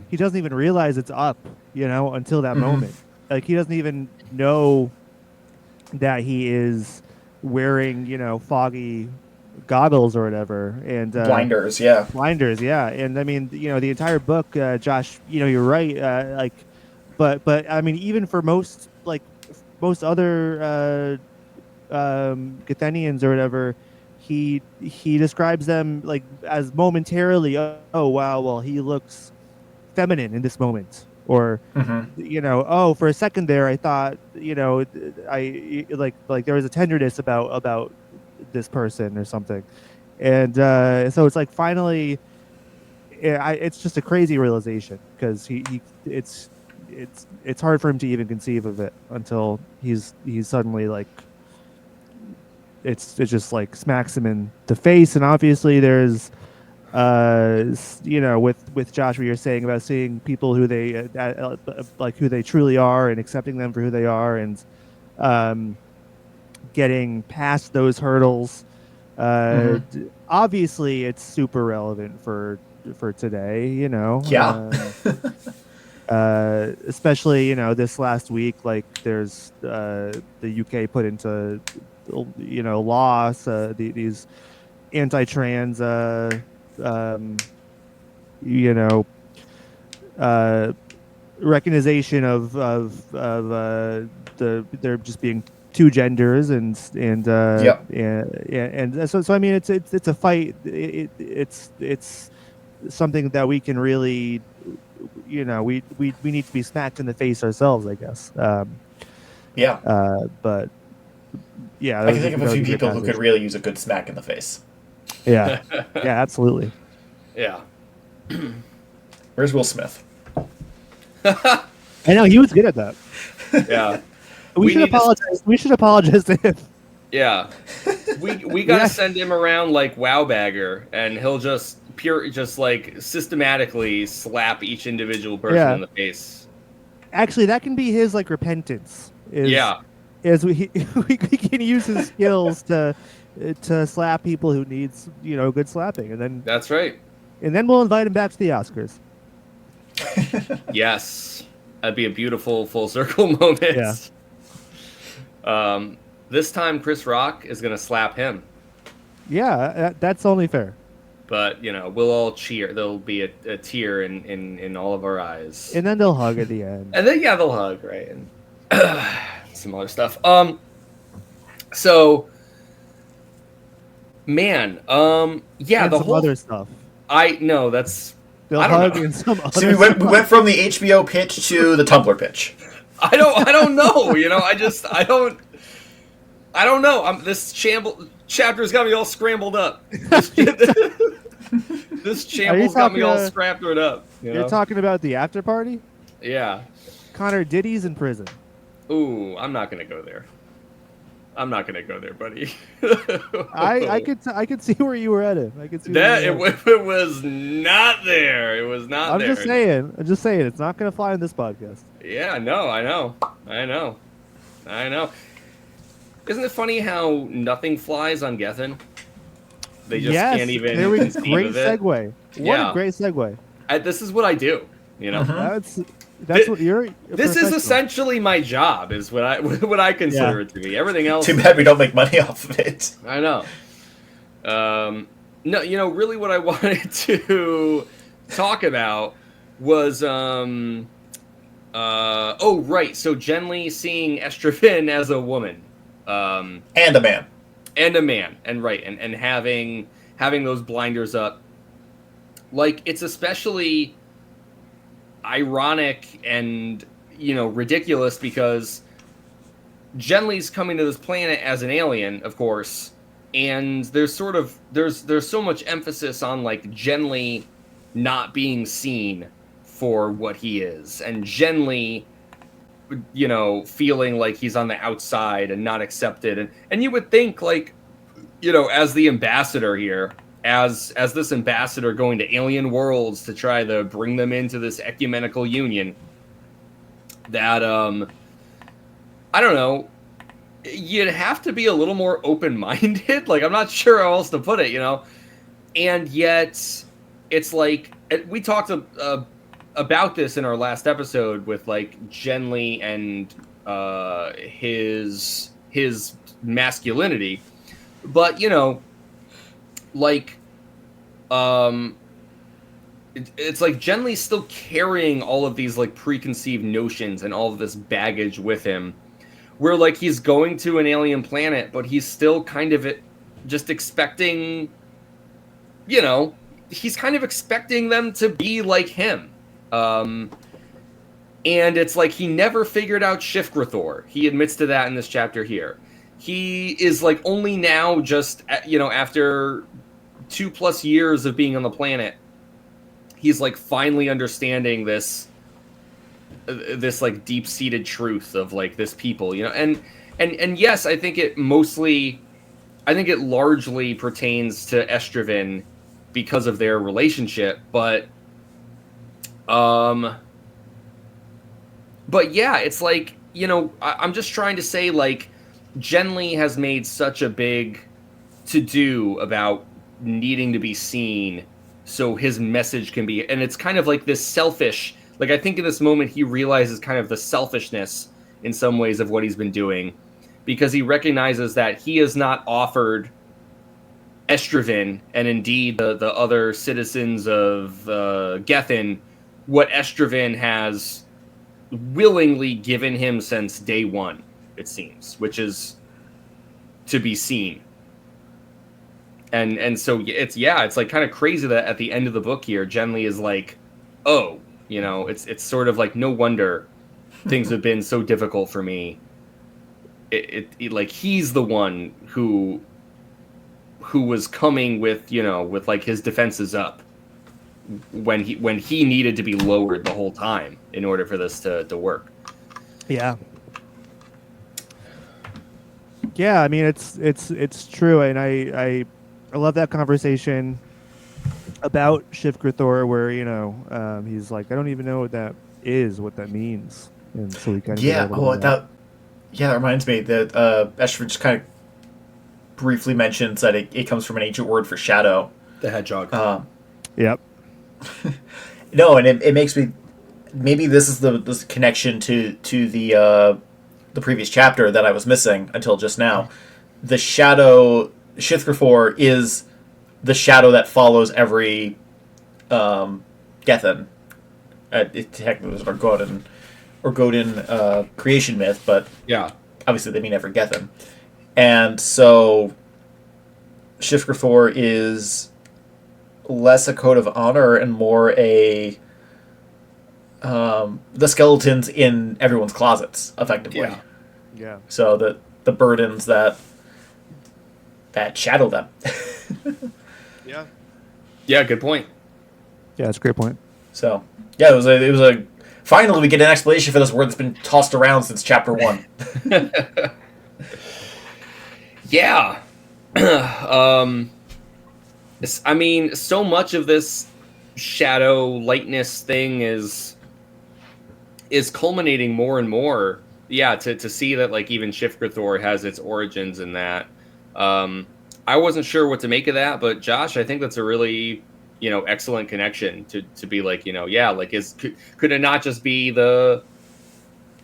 he doesn't even realize it's up, until that moment. Like, he doesn't even know that he is wearing, foggy goggles or whatever, and blinders, yeah. And I mean, the entire book, Josh, you're right. But I mean, even for most other Gethenians or whatever, he describes them like as momentarily, oh wow, well, he looks feminine in this moment, or oh, for a second there I thought, I like there was a tenderness about this person or something. And so it's like, finally, it's just a crazy realization, because it's hard for him to even conceive of it until he's suddenly, like, it just like smacks him in the face. And obviously there's with Josh, what you're saying about seeing people who they like, who they truly are, and accepting them for who they are, and getting past those hurdles. Obviously it's super relevant for today, especially this last week, like, there's the UK put into law these anti-trans recognition of there just being two genders, and so I mean, it's a fight. It's something that we can really, we need to be smacked in the face ourselves, I guess. But yeah, I can think of a few people who could really use a good smack in the face. Yeah, yeah, absolutely. Yeah. Where's Will Smith? I know he was good at that. Yeah. We should apologize. We should apologize to him. Yeah. We gotta send him around like Wowbagger, and he'll just like systematically slap each individual person in the face. Actually, that can be his like repentance. Is we can use his skills to slap people who needs good slapping, and then that's right. And then we'll invite him back to the Oscars. Yes, that'd be a beautiful full circle moment. Yeah. This time Chris Rock is gonna slap him. Yeah, that's only fair. But we'll all cheer. There'll be a tear in all of our eyes, and then they'll hug at the end. And then they'll hug, right? And some other stuff. So, man, yeah, and the some whole other stuff. I know that's. They'll I don't hug know. and some other. So we went from the HBO pitch to the Tumblr pitch. I don't know. I don't know. This chapter's got me all scrambled up. This shambles got me all scrambled up. You're talking about the after party? Yeah. Connor, Diddy's in prison. Ooh, I'm not gonna go there. I'm not gonna go there, buddy. I could see where you were headed. I could see that it was not there. It was not. I'm there. just saying. It's not gonna fly in this podcast. Yeah, no, I know. Isn't it funny how nothing flies on Gethin? They just can't even conceive great of it. Segue. What a great segue. This is what I do. That's what you're. This is essentially my job. Is what I consider it to be. Everything else. Too bad we don't make money off of it. I know. No, really, what I wanted to talk about was oh right. So Genly seeing Estravin as a woman. And a man. And right, and having those blinders up, like it's especially ironic and ridiculous because Genly's coming to this planet as an alien, of course, and there's so much emphasis on like Genly not being seen for what he is, and Genly feeling like he's on the outside and not accepted. And you would think like, as the ambassador here, as this ambassador going to alien worlds to try to bring them into this ecumenical union, that, I don't know, you'd have to be a little more open-minded. Like, I'm not sure how else to put it, And yet, it's like, we talked about this in our last episode with like Genly and his masculinity, but like it's like Genly's still carrying all of these like preconceived notions and all of this baggage with him, where like he's going to an alien planet, but he's still kind of just expecting, he's kind of expecting them to be like him. And it's like he never figured out Shifgrathor. He admits to that in this chapter here. He is like only now just, after 2+ years of being on the planet, he's like finally understanding this like deep-seated truth of like this people, and yes, I think it largely pertains to Estravin because of their relationship, but yeah, it's like, I'm just trying to say, like, Genly has made such a big to-do about needing to be seen so his message can be, and it's kind of like this selfish, like, I think in this moment he realizes kind of the selfishness in some ways of what he's been doing, because he recognizes that he has not offered Estravin, and indeed the other citizens of Gethin, what Estravin has willingly given him since day one, it seems, which is to be seen. And so it's like kind of crazy that at the end of the book here, Genly is like, oh, it's sort of like, no wonder things have been so difficult for me. It like he's the one who was coming with, with like his defenses up, when he needed to be lowered the whole time in order for this to work. Yeah. Yeah, I mean it's true, and I love that conversation about Shifgrathor where he's like, I don't even know what that is, what that means, and so we kind of Yeah. That reminds me that Ashford just kind of briefly mentions that it comes from an ancient word for shadow. The hedgehog. Yep. No, and it makes me. Maybe this is the connection to the previous chapter that I was missing until just now. The shadow Shithgrafor is the shadow that follows every Gethin. It technically was Godin creation myth, but Yeah. obviously they mean every Gethin. And so Shithgrafor is less a code of honor and more a the skeletons in everyone's closets, effectively. Yeah. Yeah. So the burdens that shadow them. Yeah. Yeah, good point. Yeah, that's a great point. So yeah, it was a finally we get an explanation for this word that's been tossed around since chapter 1. Yeah. I mean, so much of this shadow lightness thing is culminating more and more. Yeah, to see that like even Shifgrathor has its origins in that. I wasn't sure what to make of that, but Josh, I think that's a really excellent connection to be like yeah, like could it not just be the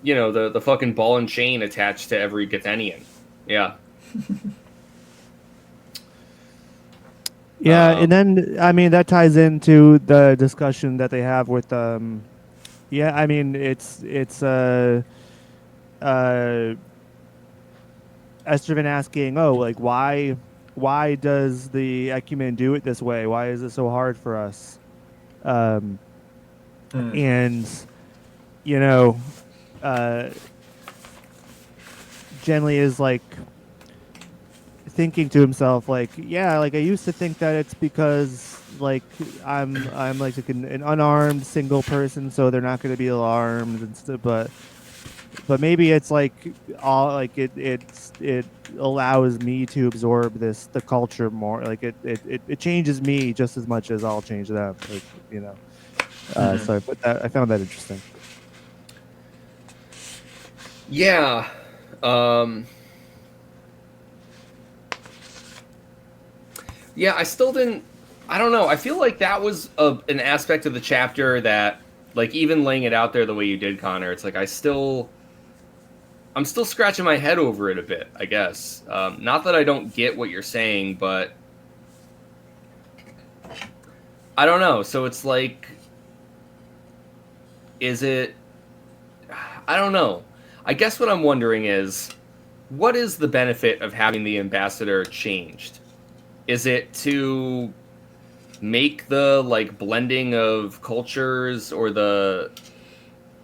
the fucking ball and chain attached to every Gethenian? Yeah. Yeah, and then I mean that ties into the discussion that they have with yeah, I mean it's Estervin asking, oh, like why does the Ecumen do it this way? Why is it so hard for us? And Genly is like thinking to himself, like, yeah, like I used to think that it's because like I'm like an unarmed single person, so they're not going to be alarmed and stuff. But maybe it's like all like it allows me to absorb the culture more. Like it changes me just as much as I'll change them. Like So I found that interesting. Yeah. Yeah, I still didn't. I don't know. I feel like that was an aspect of the chapter that, like, even laying it out there the way you did, Connor, it's like I'm still scratching my head over it a bit, I guess. Not that I don't get what you're saying, but I don't know. So it's like, is it? I don't know. I guess what I'm wondering is, what is the benefit of having the ambassador changed? Is it to make the like blending of cultures or the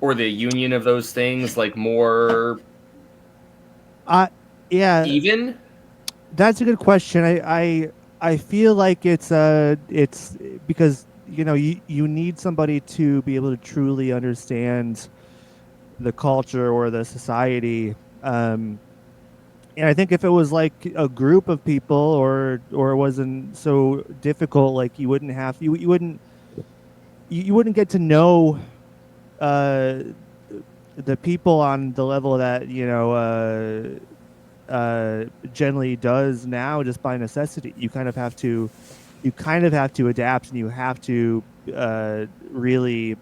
union of those things like more yeah, even? That's a good question. I feel like it's because you need somebody to be able to truly understand the culture or the society. And I think if it was like a group of people or it wasn't so difficult, like you wouldn't get to know the people on the level that generally does now just by necessity. You kind of have to adapt, and you have to really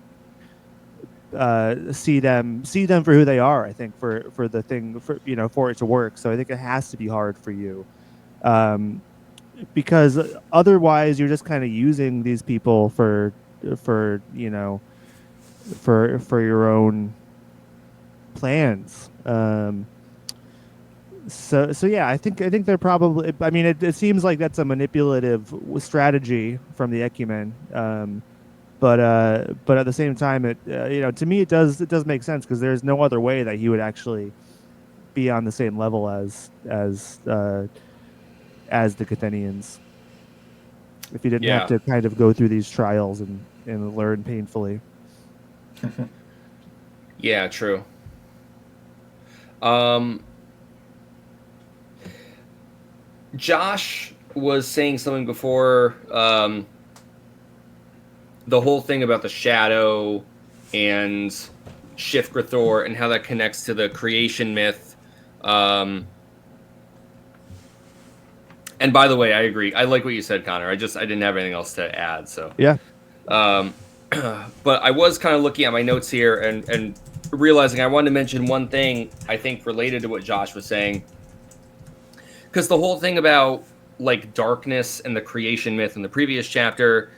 see them for who they are. I think for the thing for it to work. So I think it has to be hard for you, because otherwise you're just kind of using these people for your own plans. So yeah, I think they're probably. I mean, it seems like that's a manipulative strategy from the Ecumen. But at the same time, it to me it does make sense, because there's no other way that he would actually be on the same level as the Gethenians. if you didn't Yeah. have to kind of go through these trials and learn painfully. Yeah, true. Josh was saying something before, the whole thing about the shadow and Shifgrathor and how that connects to the creation myth. And by the way, I agree. I like what you said, Connor. I didn't have anything else to add. So Yeah. But I was kind of looking at my notes here and realizing I wanted to mention one thing I think related to what Josh was saying. Because the whole thing about like darkness and the creation myth in the previous chapter,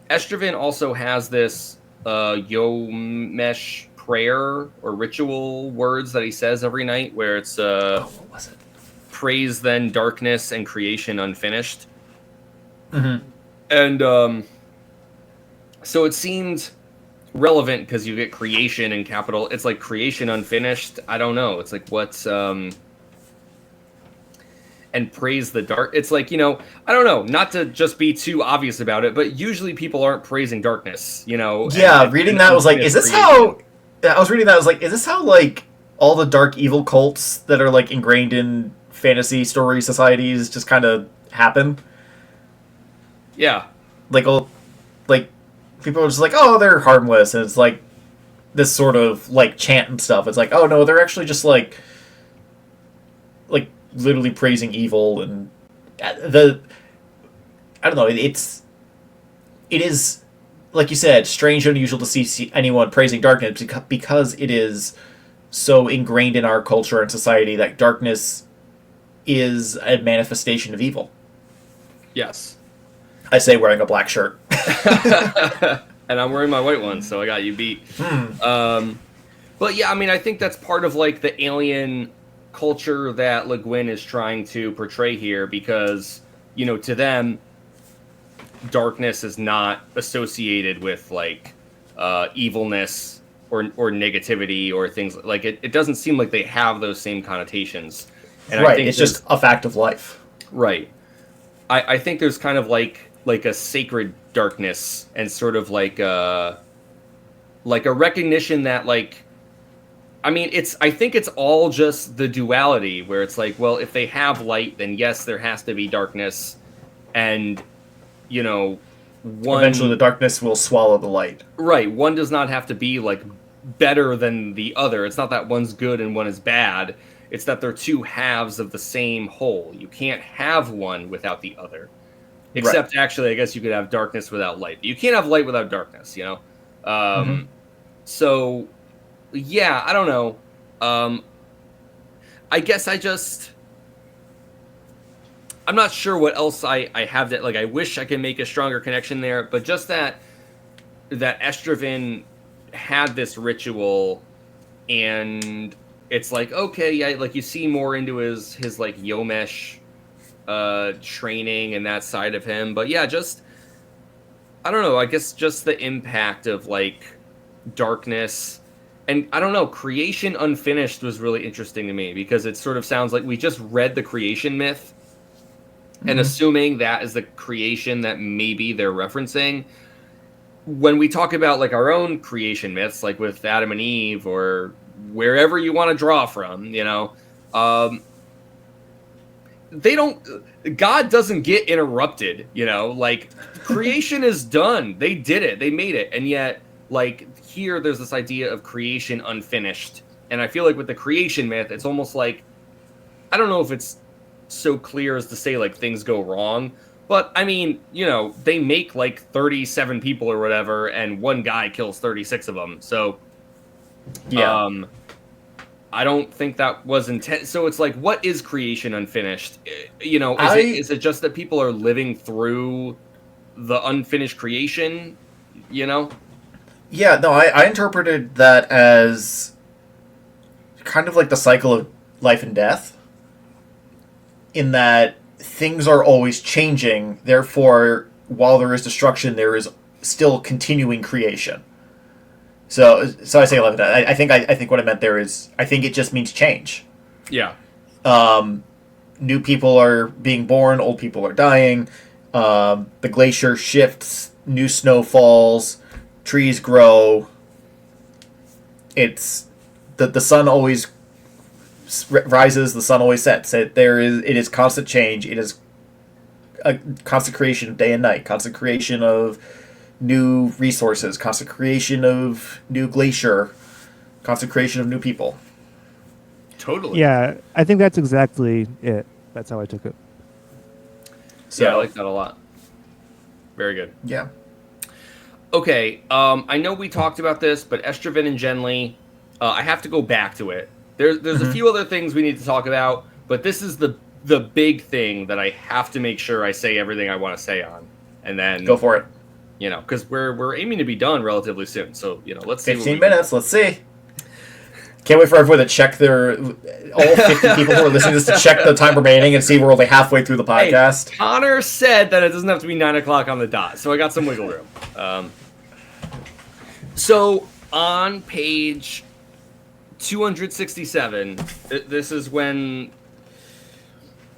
Estraven also has this Yomesh prayer or ritual words that he says every night where it's what was it? Praise then darkness and creation unfinished. Mm-hmm. And so it seemed relevant because you get creation in capital. It's like creation unfinished. I don't know. It's like what's and praise the dark. It's like, I don't know, not to just be too obvious about it, but usually people aren't praising darkness, Yeah, reading that was like, is this how... I was reading that, I was like, is this how, like, all the dark evil cults that are, like, ingrained in fantasy story societies just kind of happen? Yeah. Like, people are just like, oh, they're harmless, and it's like this sort of, like, chant and stuff. It's like, oh, no, they're actually just, like, literally praising evil, and I don't know, it is, like you said, strange and unusual to see anyone praising darkness because it is so ingrained in our culture and society that darkness is a manifestation of evil. Yes. I say wearing a black shirt. And I'm wearing my white one, so I got you beat. But yeah, I mean, I think that's part of like the alien culture that Le Guin is trying to portray here, because to them darkness is not associated with like evilness or negativity or things like it doesn't seem like they have those same connotations, and right, I think it's just a fact of life. Right. I think there's kind of like a sacred darkness and sort of like a recognition that like, I mean, I think it's all just the duality where it's like, well, if they have light, then yes, there has to be darkness. And, one... Eventually the darkness will swallow the light. Right. One does not have to be, like, better than the other. It's not that one's good and one is bad. It's that they're two halves of the same whole. You can't have one without the other. Except, actually, I guess you could have darkness without light. You can't have light without darkness, So... yeah, I don't know. I guess I'm not sure what else I have that, like, I wish I could make a stronger connection there, but just that Estraven had this ritual, and it's like, okay, yeah, like, you see more into his like, Yomesh training and that side of him, but yeah, just, I don't know, I guess just the impact of, like, darkness. And I don't know, creation unfinished was really interesting to me because it sort of sounds like we just read the creation myth, and assuming that is the creation that maybe they're referencing. When we talk about like our own creation myths, like with Adam and Eve or wherever you want to draw from, God doesn't get interrupted, like creation is done. They did it. They made it. And yet, like, here there's this idea of creation unfinished, and I feel like with the creation myth it's almost like, I don't know if it's so clear as to say like things go wrong, but I mean, they make like 37 people or whatever, and one guy kills 36 of them, so yeah. I don't think that was intent. So it's like, what is creation unfinished? Is it just that people are living through the unfinished creation, Yeah, no, I interpreted that as kind of like the cycle of life and death, in that things are always changing, therefore, while there is destruction, there is still continuing creation. So I say life and death. I think what I meant there is, I think it just means change. Yeah. New people are being born, old people are dying. The glacier shifts, new snow falls, trees grow. It's the sun always rises, the sun always sets. It is constant change. It is a constant creation of day and night, constant creation of new resources, constant creation of new glacier, constant creation of new people. Totally. Yeah, I think that's exactly it. That's how I took it. So Yeah, I like that a lot. Very good. yeah. Okay, I know we talked about this, but Estraven and Genly, I have to go back to it. There's a few other things we need to talk about, but this is the big thing that I have to make sure I say everything I want to say on, and then Go for it. You know, because we're aiming to be done relatively soon. So you know, let's see. 15 minutes. Let's see. Can't wait for everyone to check all 50 people who are listening to this to check the time remaining and see we're only halfway through the podcast. Hey, Connor said that it doesn't have to be 9 o'clock on the dot, so I got some wiggle room. So on page 267, this is when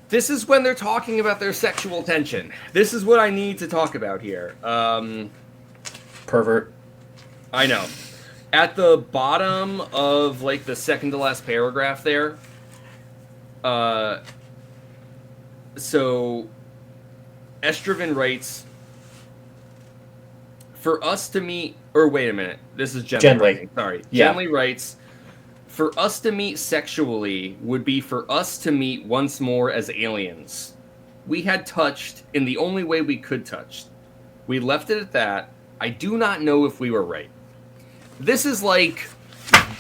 they're talking about their sexual tension. This is what I need to talk about here. Pervert. I know. At the bottom of like the second to last paragraph there, so Estraven writes, for us to meet, or wait a minute, this is Genly. Writing, sorry. Yeah. Genly writes, for us to meet sexually would be for us to meet once more as aliens. We had touched in the only way we could touch. We left it at that. I do not know if we were right. This is like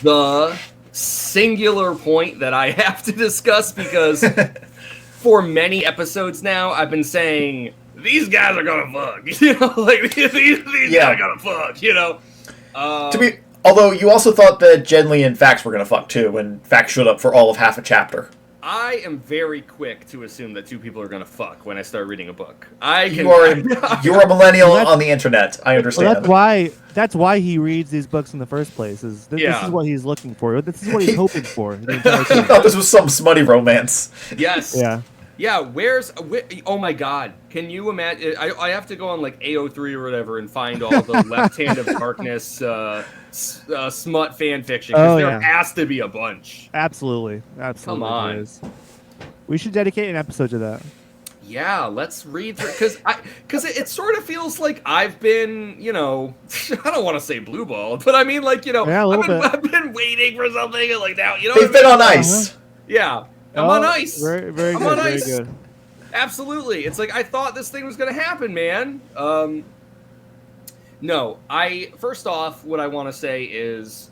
the singular point that I have to discuss because for many episodes now, I've been saying, these guys are gonna fuck. You know, like, these guys are gonna fuck, you know? Although you also thought that Genly and Fax were gonna fuck too, when Fax showed up for all of half a chapter. I am very quick to assume that two people are gonna fuck when I start reading a book. You're a millennial on the internet. I understand. Well, that's why he reads these books in the first place. This is what he's looking for. This is what he's hoping for. I thought this was some smutty romance. Yes. Yeah. Yeah, oh my god, can you imagine, I have to go on like AO3 or whatever and find all the Left Hand of Darkness smut fan fiction, because there has to be a bunch. Absolutely. Come on. There is. We should dedicate an episode to that. Yeah, let's read through, because it sort of feels like I've been, you know, I don't want to say blue balled, but I mean, like, you know, I've been waiting for something, and like now, you know, they've been on ice. Yeah. I'm on ice. Very good. I'm on very ice. Good. Absolutely. It's like I thought this thing was going to happen, man. No, first off, what I want to say is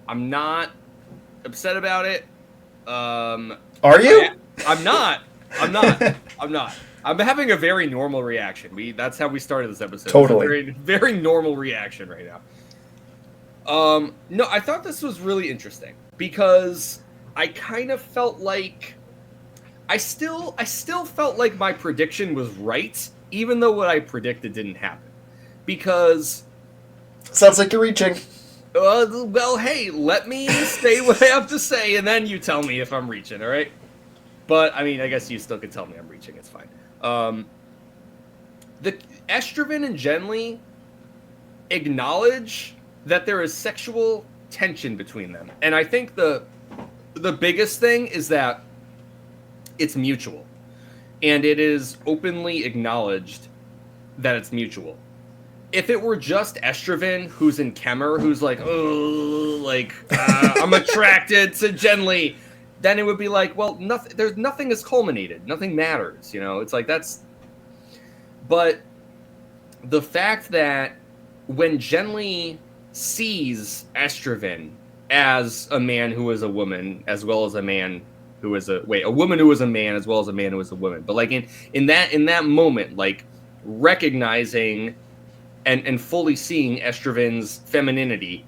I'm not upset about it. Are you? I'm not. I'm having a very normal reaction. That's how we started this episode. Totally. It's a very, very normal reaction right now. No, I thought this was really interesting because I kind of felt like I still felt like my prediction was right, even though what I predicted didn't happen. Because sounds like you're reaching. Well, hey, let me say what I have to say, and then you tell me if I'm reaching, all right? But I mean, I guess you still can tell me I'm reaching. It's fine. The Estraven and Genly acknowledge that there is sexual tension between them, and I think the biggest thing is that it's mutual, and it is openly acknowledged that it's mutual. If it were just Estraven, who's in Kemmer, who's like, I'm attracted to Genly, then it would be like, well, nothing is culminated. Nothing matters, you know? It's like, that's... But the fact that when Genly sees Estraven as a man who is a woman, as well as a man who is a woman who is a man, as well as a man who is a woman. But like in that moment, like recognizing and fully seeing Estraven's femininity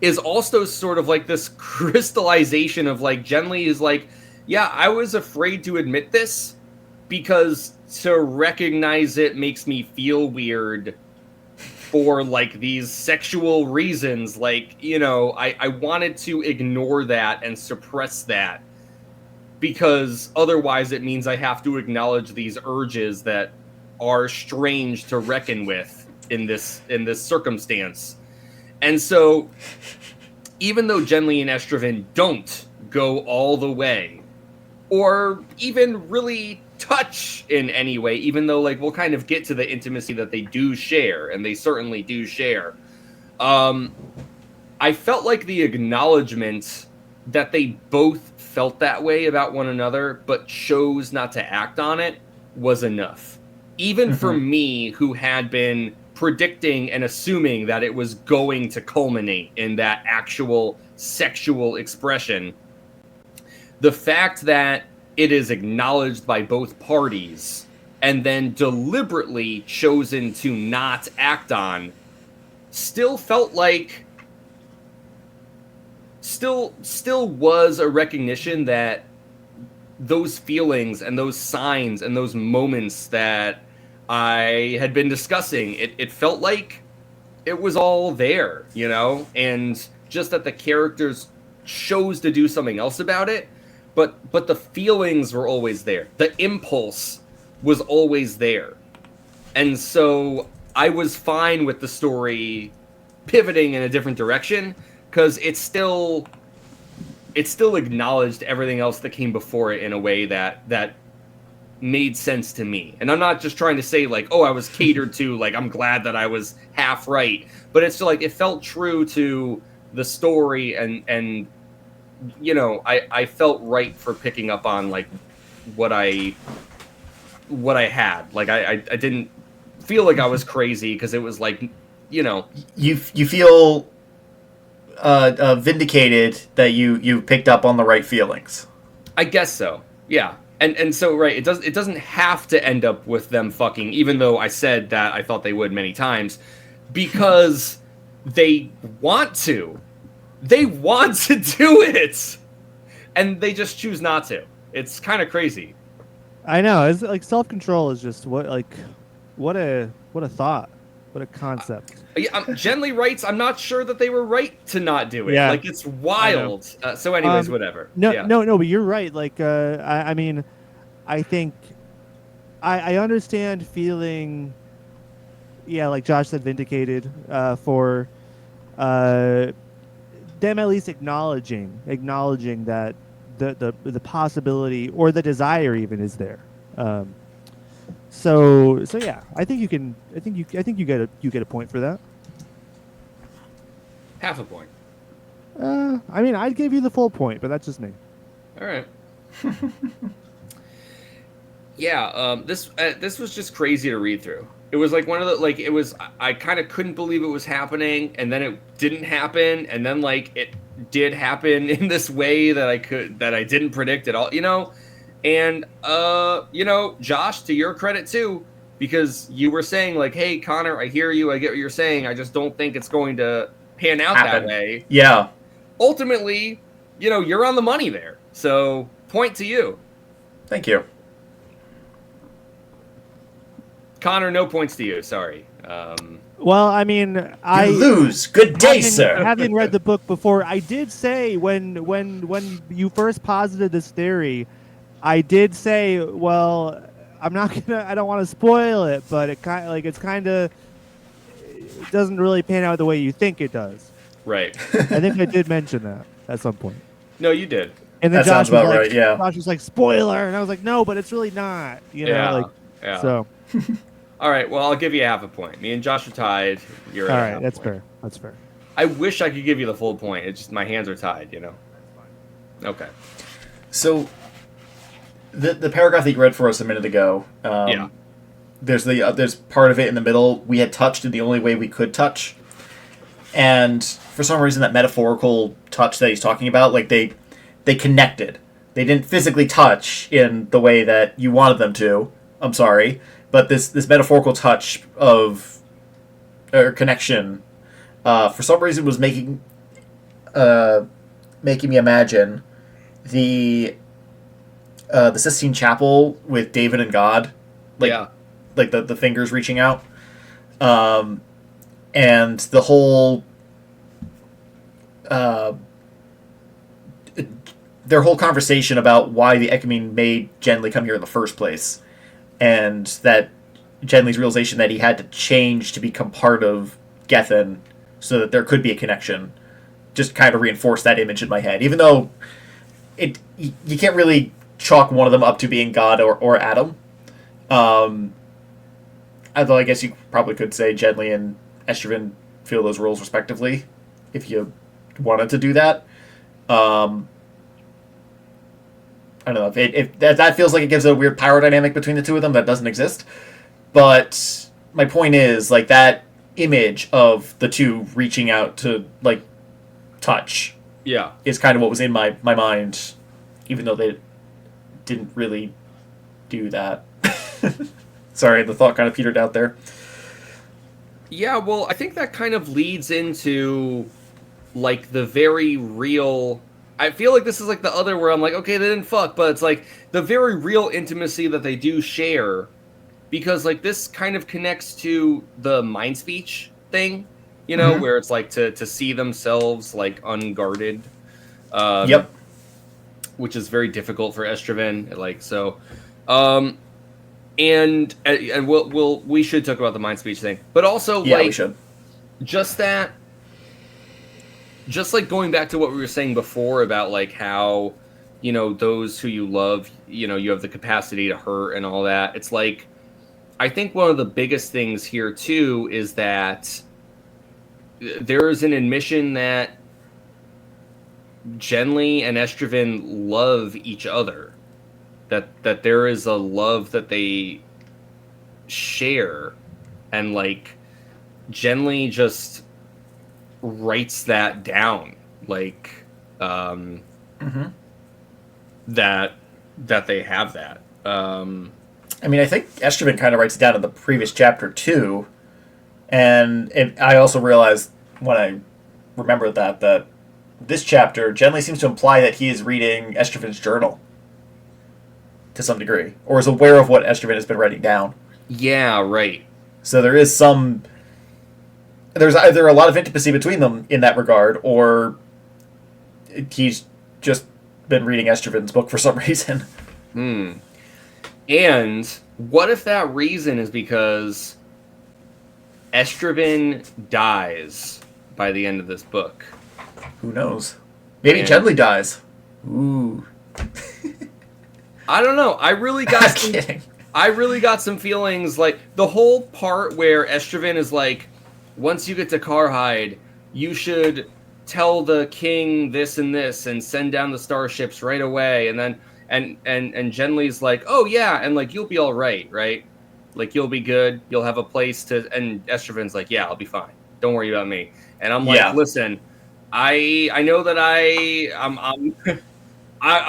is also sort of like this crystallization of like Genly is like, yeah, I was afraid to admit this because to recognize it makes me feel weird for like these sexual reasons. Like, you know, I wanted to ignore that and suppress that because otherwise it means I have to acknowledge these urges that are strange to reckon with in this circumstance. And so even though Genly and Estraven don't go all the way or even really touch in any way, even though like we'll kind of get to the intimacy that they do share, and they certainly do share, I felt like the acknowledgement that they both felt that way about one another but chose not to act on it was enough. Even for me, who had been predicting and assuming that it was going to culminate in that actual sexual expression, the fact that it is acknowledged by both parties and then deliberately chosen to not act on still felt like still was a recognition that those feelings and those signs and those moments that I had been discussing, it felt like it was all there, you know, and just that the characters chose to do something else about it, but the feelings were always there. The impulse was always there. And so I was fine with the story pivoting in a different direction, because it still acknowledged everything else that came before it in a way that made sense to me. And I'm not just trying to say like, oh, I was catered to, like I'm glad that I was half right, but it's like it felt true to the story, and you know, I felt right for picking up on like what I had. Like I didn't feel like I was crazy, because it was like, you know, you feel vindicated that you picked up on the right feelings. I guess so. Yeah. And so right, it doesn't have to end up with them fucking, even though I said that I thought they would many times, because they want to. They want to do it. And they just choose not to. It's kind of crazy. I know. It's like self-control is just what a thought. What a concept. Genly writes, I'm not sure that they were right to not do it. Yeah. Like, it's wild. So anyways, whatever. No, but you're right. Like, I mean, I think I understand feeling, like Josh said, vindicated for them at least acknowledging that the possibility or the desire even is there. So yeah, I think you get a point for that. Half a point. I mean, I'd give you the full point, but that's just me. All right. Yeah, this was just crazy to read through. It was like one of the, like, it was, I kind of couldn't believe it was happening, and then it didn't happen, and then like it did happen in this way that I didn't predict at all, you know. And you know, Josh, to your credit too, because you were saying like, hey Connor, I hear you, I get what you're saying, I just don't think it's going to pan out that way. Yeah. Ultimately, you know, you're on the money there. So point to you. Thank you. Connor, no points to you, sorry. Well, I mean, You lose. Good day, sir. Having read the book before, I did say when you first posited this theory, I did say, well, I don't want to spoil it, but it doesn't really pan out the way you think it does. Right. I think I did mention that at some point. No, you did. And then That sounds about right, yeah. Josh was like, spoiler, and I was like, no, but it's really not. You know, Yeah. So. All right, well, I'll give you half a point. Me and Josh are tied. You're all at right. half That's point. fair. That's fair. I wish I could give you the full point. It's just my hands are tied, you know. Okay. So, the paragraph that you read for us a minute ago. Yeah. There's part of it in the middle. We had touched in the only way we could touch, and for some reason, that metaphorical touch that he's talking about, like they connected. They didn't physically touch in the way that you wanted them to. I'm sorry. But this metaphorical touch of connection, for some reason, was making me imagine the Sistine Chapel with David and God, like the fingers reaching out, and the whole their whole conversation about why the Ecumene made Genly come here in the first place, and that Genly's realization that he had to change to become part of Gethin so that there could be a connection, just kind of reinforced that image in my head. Even though you can't really chalk one of them up to being God or Adam. Although I guess you probably could say Genly and Estraven fill those roles respectively, if you wanted to do that. I don't know if that feels like it gives a weird power dynamic between the two of them that doesn't exist. But my point is, like, that image of the two reaching out to, like, touch is kind of what was in my mind, even though they didn't really do that. Sorry, the thought kind of petered out there. Yeah, well, I think that kind of leads into, like, the very real... I feel like this is like the other where I'm like, okay, they didn't fuck, but it's like the very real intimacy that they do share, because like this kind of connects to the mind speech thing, you know, where it's like to see themselves like unguarded. Yep. Which is very difficult for Estraven. Like, so, and we should talk about the mind speech thing, but also yeah, like we should. Just like going back to what we were saying before about like how, you know, those who you love, you know, you have the capacity to hurt and all that. It's like, I think one of the biggest things here too is that there is an admission that Genly and Estraven love each other. That there is a love that they share, and like Genly just writes that down, like that they have that. I mean, I think Estraven kind of writes it down in the previous chapter too, and I also realized when I remembered that this chapter Genly seems to imply that he is reading Estraven's journal to some degree, or is aware of what Estraven has been writing down. Yeah, right. So there's either a lot of intimacy between them in that regard, or he's just been reading Estraven's book for some reason. And what if that reason is because Estraven dies by the end of this book? Who knows? Maybe Genly dies. Ooh. I don't know. I really got some feelings, like the whole part where Estraven is like, once you get to Karhide, you should tell the king this and this and send down the starships right away. And then and Genly's like, oh yeah, and like you'll be all right? Like you'll be good. You'll have a place to. And Estraven's like, yeah, I'll be fine. Don't worry about me. And I'm like, listen, I know that I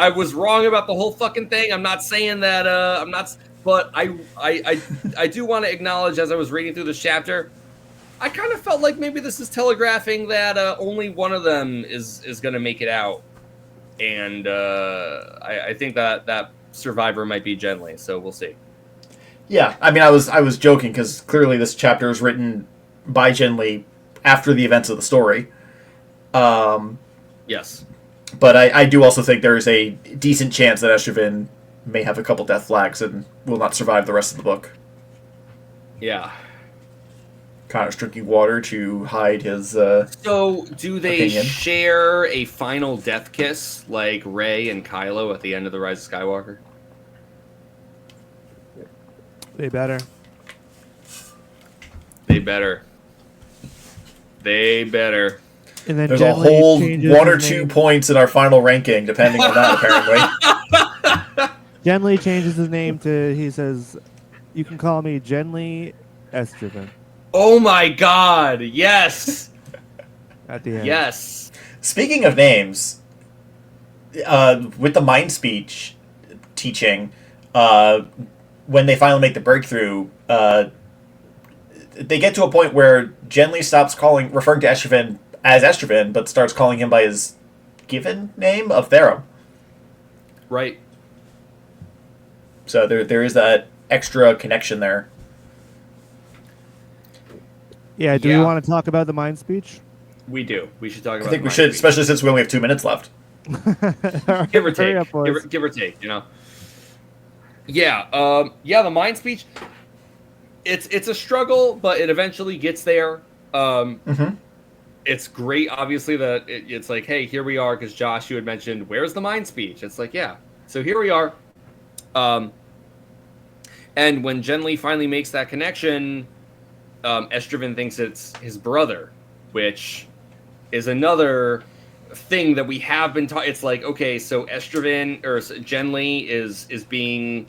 was wrong about the whole fucking thing. I'm not saying that I'm not, but I do want to acknowledge, as I was reading through this chapter, I kind of felt like maybe this is telegraphing that only one of them is going to make it out, and I think that survivor might be Genly. So we'll see. Yeah, I mean, I was joking because clearly this chapter is written by Genly after the events of the story. Yes, but I do also think there is a decent chance that Estraven may have a couple death flags and will not survive the rest of the book. Yeah. Connor's drinking water to hide his So, do they opinion. share a final death kiss like Rey and Kylo at the end of The Rise of Skywalker? They better. They better. They better. And then There's a Genly whole changes 1 or his 2 name. points in our final ranking, depending on that, apparently. Genly changes his name to, he says, you can call me Genly Estraven Oh my god, yes! at the end. Yes. Speaking of names, with the mind speech teaching, when they finally make the breakthrough, they get to a point where Genly stops referring to Estraven as Estraven, but starts calling him by his given name of Therum. Right. So there is that extra connection there. Yeah, do we want to talk about the mind speech? We do. We should talk about I think the we mind should, speech. especially since we only have 2 minutes left. Give or Hurry take. up, boys. Give or take, you know. Yeah, the mind speech. It's a struggle, but it eventually gets there. It's great, obviously, that it's like, hey, here we are, because Josh, you had mentioned, where's the mind speech? It's like, yeah, so here we are. And when Genly finally makes that connection, Estraven thinks it's his brother, which is another thing that we have been taught. It's like, okay, so Estraven or Genly is being.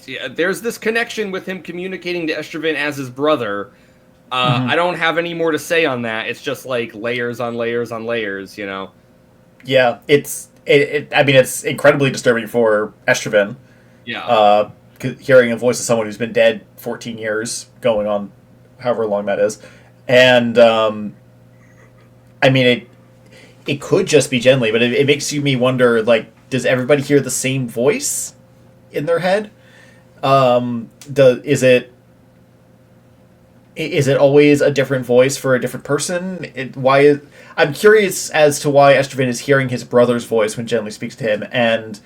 Yeah, there's this connection with him communicating to Estraven as his brother. I don't have any more to say on that. It's just like layers on layers on layers, you know. Yeah, I mean, it's incredibly disturbing for Estraven. Yeah. Hearing a voice of someone who's been dead 14 years, going on however long that is, and I mean, it could just be Genly, but it makes me wonder, like, does everybody hear the same voice in their head? Is it always a different voice for a different person? I'm curious as to why Estraven is hearing his brother's voice when Genly speaks to him, and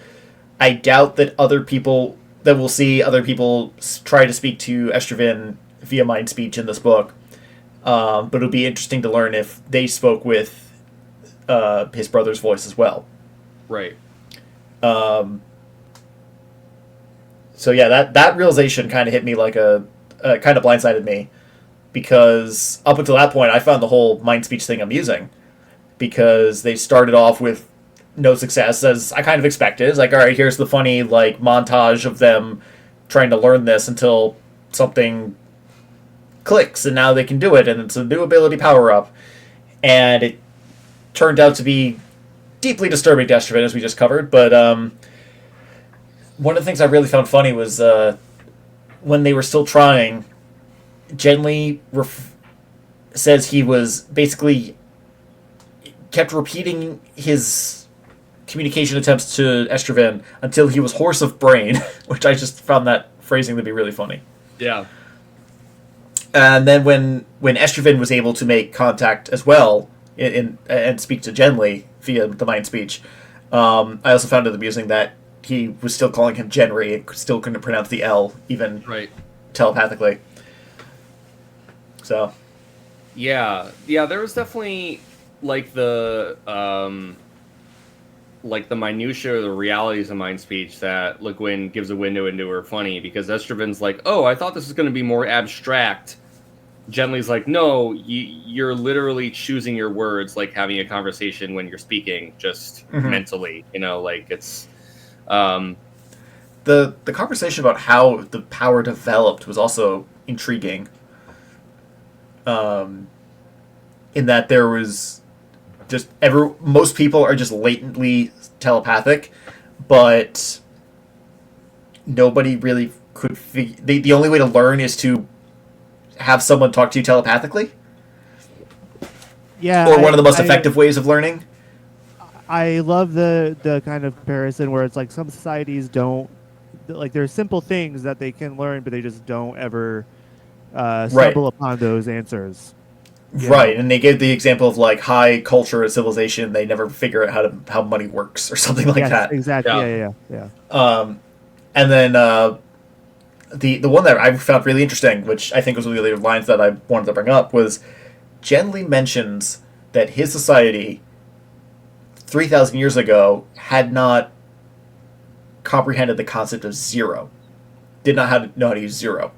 I doubt that we'll see other people try to speak to Estraven via mind speech in this book. But it'll be interesting to learn if they spoke with his brother's voice as well. Right. So yeah, that realization kind of hit me like kind of blindsided me, because up until that point I found the whole mind speech thing amusing, because they started off with no success, as I kind of expected. It's like, all right, here's the funny like montage of them trying to learn this until something clicks and now they can do it and it's a new ability power up, and it turned out to be deeply disturbing to Estraven, as we just covered. But one of the things I really found funny was when they were still trying, Genly says he was basically kept repeating his communication attempts to Estraven until he was hoarse of brain, which I just found that phrasing to be really funny. Yeah. And then when Estraven was able to make contact as well and speak to Genly via the mind speech, I also found it amusing that he was still calling him Genry and still couldn't pronounce the L even telepathically. So, yeah, there was definitely like the minutia or the realities of mind speech that Le Guin gives a window into are funny, because Estraven's like, oh, I thought this was going to be more abstract. Genly's like, no, you're literally choosing your words, like having a conversation when you're speaking, just mentally, you know, like it's. The conversation about how the power developed was also intriguing. In that there was just most people are just latently telepathic, but nobody really could figure. The only way to learn is to have someone talk to you telepathically. Yeah, or one of the most effective ways of learning. I love the kind of comparison where it's like some societies don't, like, there's simple things that they can learn, but they just don't ever stumble upon those answers. Right, and they gave the example of like high culture and civilization, they never figure out how money works or something like that. Exactly. Yeah. And then the one that I found really interesting, which I think was one of the other lines that I wanted to bring up, was Genly mentions that his society 3,000 years ago had not comprehended the concept of zero, did not know how to use zero.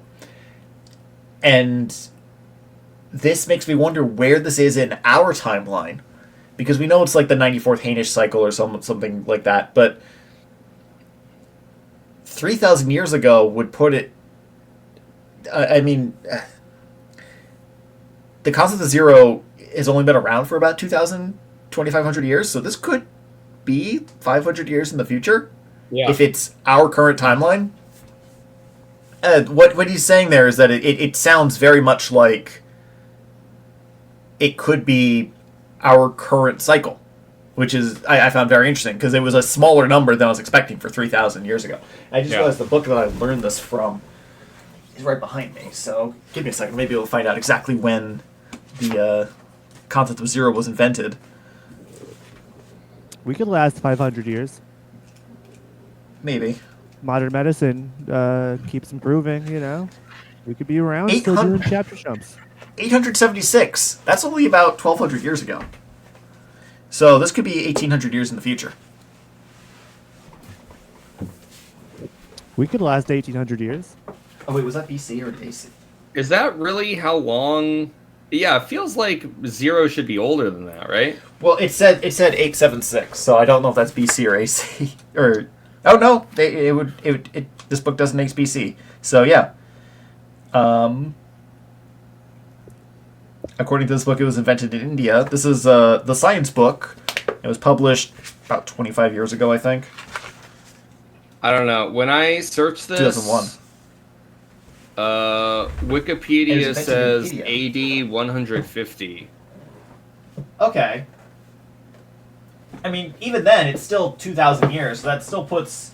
And this makes me wonder where this is in our timeline, because we know it's like the 94th Hainish cycle or something like that, but 3,000 years ago would put it... I mean, the concept of zero has only been around for about 2,500 years, so this could be 500 years in the future, if it's our current timeline. What he's saying there is that it sounds very much like it could be our current cycle, which is I found very interesting, because it was a smaller number than I was expecting for 3,000 years ago. I just realized the book that I learned this from is right behind me, so give me a second. Maybe we'll find out exactly when the concept of zero was invented. We could last 500 years. Maybe. Modern medicine keeps improving, you know. We could be around still 800 doing chapter chumps. 876. That's only about 1,200 years ago. So this could be 1,800 years in the future. We could last 1,800 years. Oh wait, was that BC or AC? Is that really how long? Yeah, it feels like Zero should be older than that, right? Well, it said 876, so I don't know if that's BC or AC or. Oh no, this book doesn't make BC. So yeah. According to this book, it was invented in India. This is the science book. It was published about 25 years ago, I think. I don't know. When I searched this, 2001. Wikipedia says India. AD 150. Okay. I mean, even then, it's still 2,000 years. So that still puts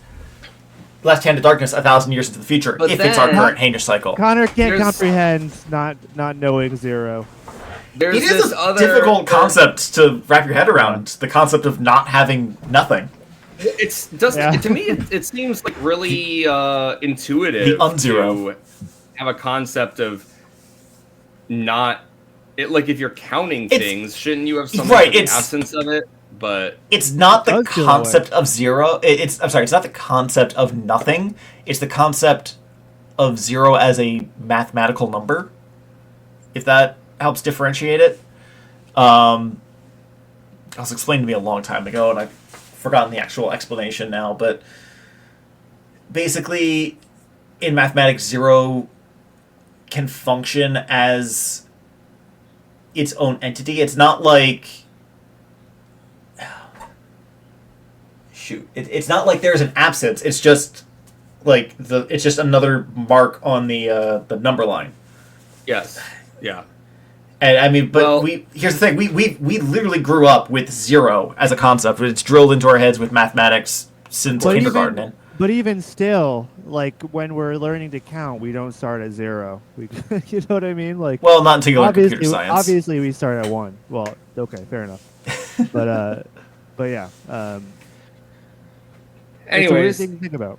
Left Hand of Darkness 1,000 years into the future, But if it's our then- current Hainish cycle. Connor can't There's- comprehend not knowing Zero. There's It is this a other difficult concept to wrap your head around, the concept of not having nothing. It's doesn't Yeah. to me. It seems like really intuitive The unzero. to have a concept of not. It like if you're counting It's- things, shouldn't you have some right, the it's- absence of it? But It's not the Does feel that concept of zero. I'm sorry, it's not the concept of nothing. It's the concept of zero as a mathematical number. If that helps differentiate it. It was explained to me a long time ago, and I've forgotten the actual explanation now. But basically, in mathematics, zero can function as its own entity. It's not like it's not like there's an absence. It's just like it's just another mark on the number line. yes, yeah. And I mean, but Well- here's the thing: we literally grew up with zero as a concept. It's drilled into our heads with mathematics since But kindergarten. But even still, like when we're learning to count, we don't start at zero. We, you know what I mean? Like, Well, not until you learn computer science. obviously we start at one. Well, okay, fair enough. but yeah. It's a weird Anyways, thing to think about.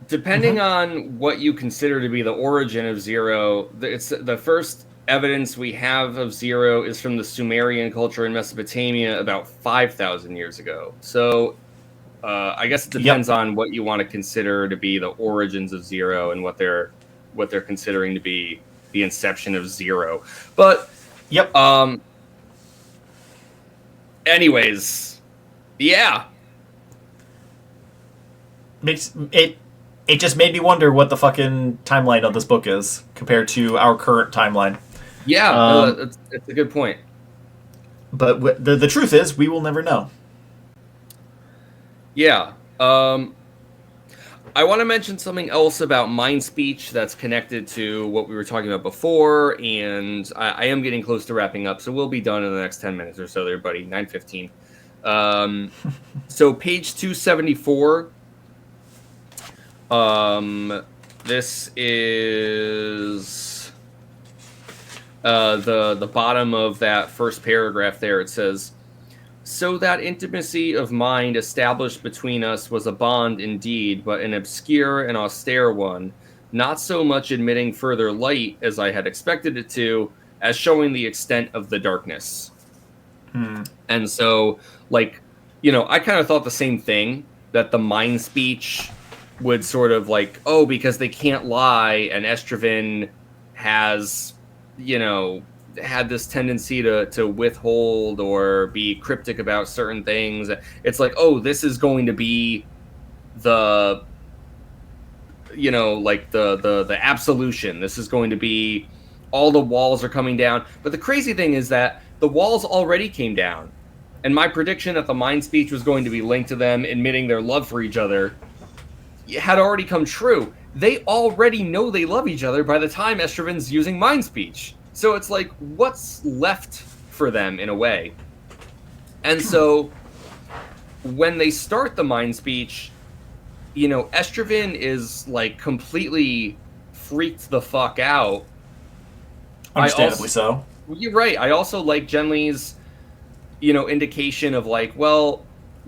depending on what you consider to be the origin of Zero, it's the first evidence we have of Zero is from the Sumerian culture in Mesopotamia about 5,000 years ago. So I guess it depends on what you want to consider to be the origins of Zero and what they're considering to be the inception of Zero. But Yep. anyways, yeah. It just made me wonder what the fucking timeline of this book is compared to our current timeline. Yeah, it's a good point. But the truth is, we will never know. Yeah. I want to mention something else about mind speech that's connected to what we were talking about before, and I am getting close to wrapping up, so we'll be done in the next 10 minutes or so there, buddy. 9:15. So page 274. This is the bottom of that first paragraph there. It says, "So that intimacy of mind established between us was a bond indeed, but an obscure and austere one, not so much admitting further light as I had expected it to, as showing the extent of the darkness." And so, like, you know, I kind of thought the same thing, that the mind speech would sort of like, oh, because they can't lie, and Estraven has, you know, had this tendency to withhold or be cryptic about certain things. It's like, oh, this is going to be the, you know, like the absolution. This is going to be all the walls are coming down. But the crazy thing is that the walls already came down. And my prediction that the mind speech was going to be linked to them admitting their love for each other had already come true. They already know they love each other by the time Estraven's using mind speech. So it's like, what's left for them in a way? And so when they start the mind speech, you know, Estraven is like completely freaked the fuck out. Understandably so. You're right. I also like Genly's, you know, indication of like, well,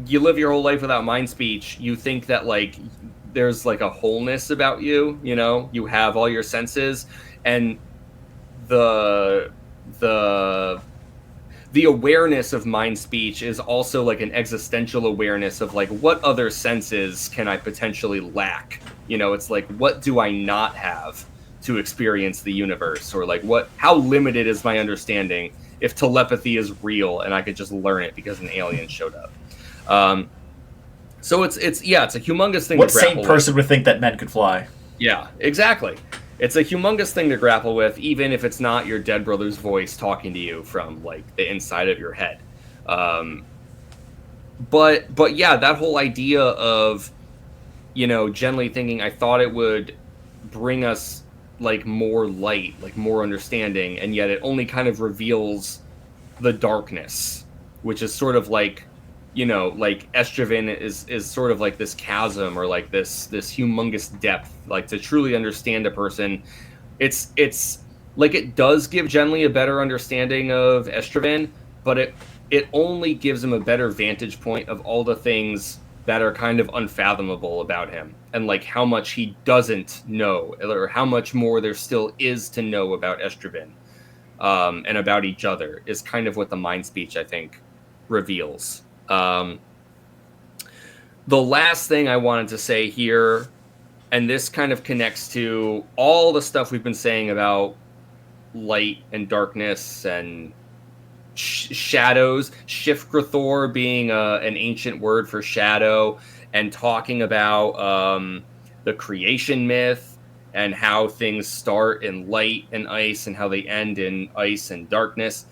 you live your whole life without mind speech, you think that like there's like a wholeness about you, you know, you have all your senses, and the the the awareness of mind speech is also like an existential awareness of like what other senses can I potentially lack. You know, it's like, what do I not have to experience the universe, or like how limited is my understanding if telepathy is real and I could just learn it because an alien showed up. So it's a humongous thing. What to grapple sane person with. would think that men could fly? Yeah, exactly. It's a humongous thing to grapple with, even if it's not your dead brother's voice talking to you from like the inside of your head. But yeah, that whole idea of, you know, gently thinking, I thought it would bring us like more light, like more understanding, and yet it only kind of reveals the darkness, which is sort of like, you know, like Estraven is sort of like this chasm, or like this humongous depth. Like, to truly understand a person, it's like it does give Genly a better understanding of Estraven, but it only gives him a better vantage point of all the things that are kind of unfathomable about him, and like how much he doesn't know, or how much more there still is to know about Estraven, and about each other, is kind of what the mind speech, I think, reveals. The last thing I wanted to say here, and this kind of connects to all the stuff we've been saying about light and darkness and shadows, Shifgrathor being an ancient word for shadow, and talking about the creation myth and how things start in light and ice and how they end in ice and darkness.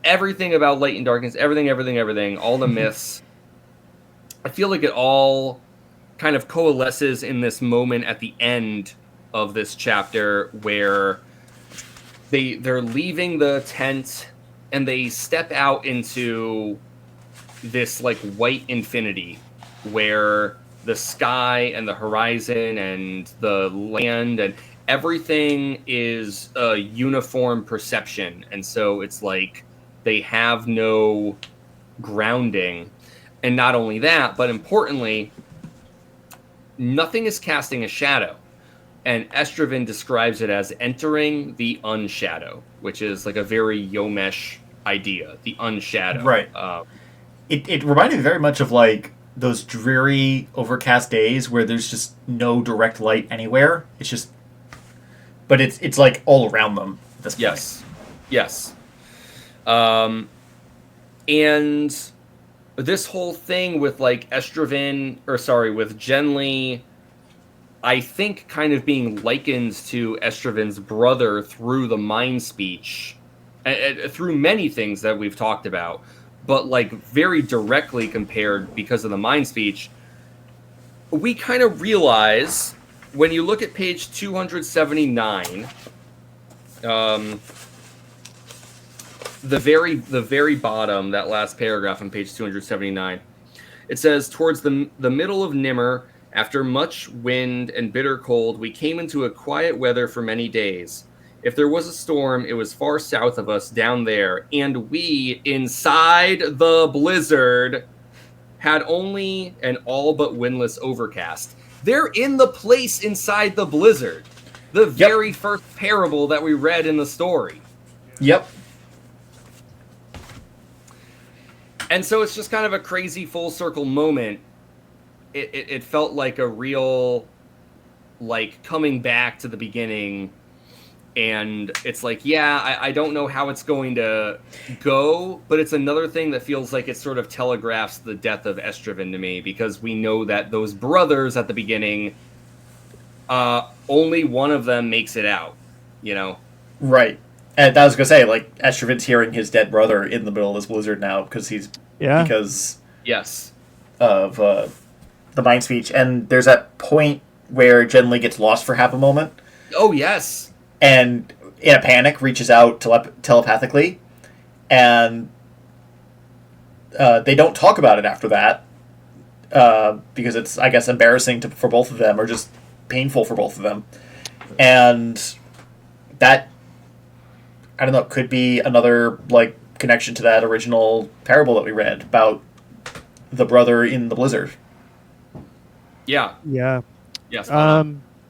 Everything about light and darkness, everything, all the myths. I feel like it all kind of coalesces in this moment at the end of this chapter where they're leaving the tent and they step out into this like white infinity where the sky and the horizon and the land and everything is a uniform perception. And so it's like they have no grounding. And not only that, but importantly, nothing is casting a shadow. And Estraven describes it as entering the unshadow, which is like a very Yomesh idea, the unshadow. Right. It reminded me very much of like those dreary, overcast days where there's just no direct light anywhere. It's just, but it's like all around them at this point. Yes. And this whole thing with like Estraven, with Genly, I think kind of being likened to Estraven's brother through the mind speech, through many things that we've talked about, but like very directly compared because of the mind speech. We kind of realize when you look at page 279, the very bottom, that last paragraph on page 279, it says, towards the middle of Nimmer, after much wind and bitter cold, we came into a quiet weather for many days. If there was a storm, it was far south of us down there, and we, inside the blizzard, had only an all but windless overcast. They're in the place inside the blizzard. The very first parable that we read in the story. Yep. And so it's just kind of a crazy full circle moment. It felt like a real, like, coming back to the beginning. And it's like, yeah, I don't know how it's going to go, but it's another thing that feels like it sort of telegraphs the death of Estraven to me, because we know that those brothers at the beginning, only one of them makes it out, you know? Right. And I was going to say, like, Estraven's hearing his dead brother in the middle of this blizzard now because Yes. of the mind speech. And there's that point where Genly gets lost for half a moment. Oh, yes. And in a panic reaches out telepathically, and they don't talk about it after that because it's, I guess, embarrassing for both of them, or just painful for both of them. And that, I don't know, could be another like connection to that original parable that we read about the brother in the blizzard. Yeah. Yeah. Yes.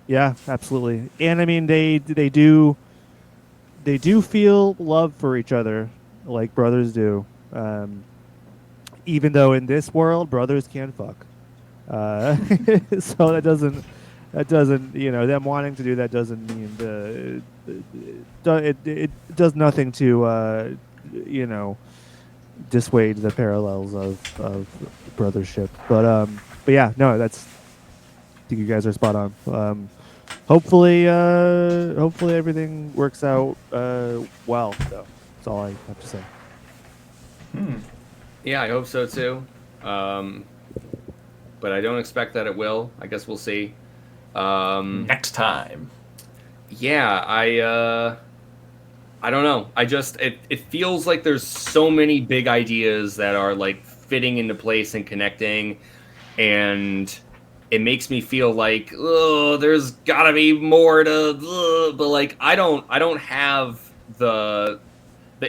Yeah, absolutely. And I mean, they do feel love for each other like brothers do. Even though in this world brothers can fuck. So that doesn't them wanting to do that doesn't mean it does nothing to dissuade the parallels of brothership. But yeah, no, I think you guys are spot on. Hopefully everything works out well. Though that's all I have to say. Yeah, I hope so too. But I don't expect that it will. I guess we'll see. Next time. Yeah, I don't know. It feels like there's so many big ideas that are like fitting into place and connecting, and it makes me feel like, oh, there's gotta be more to, but like I don't have the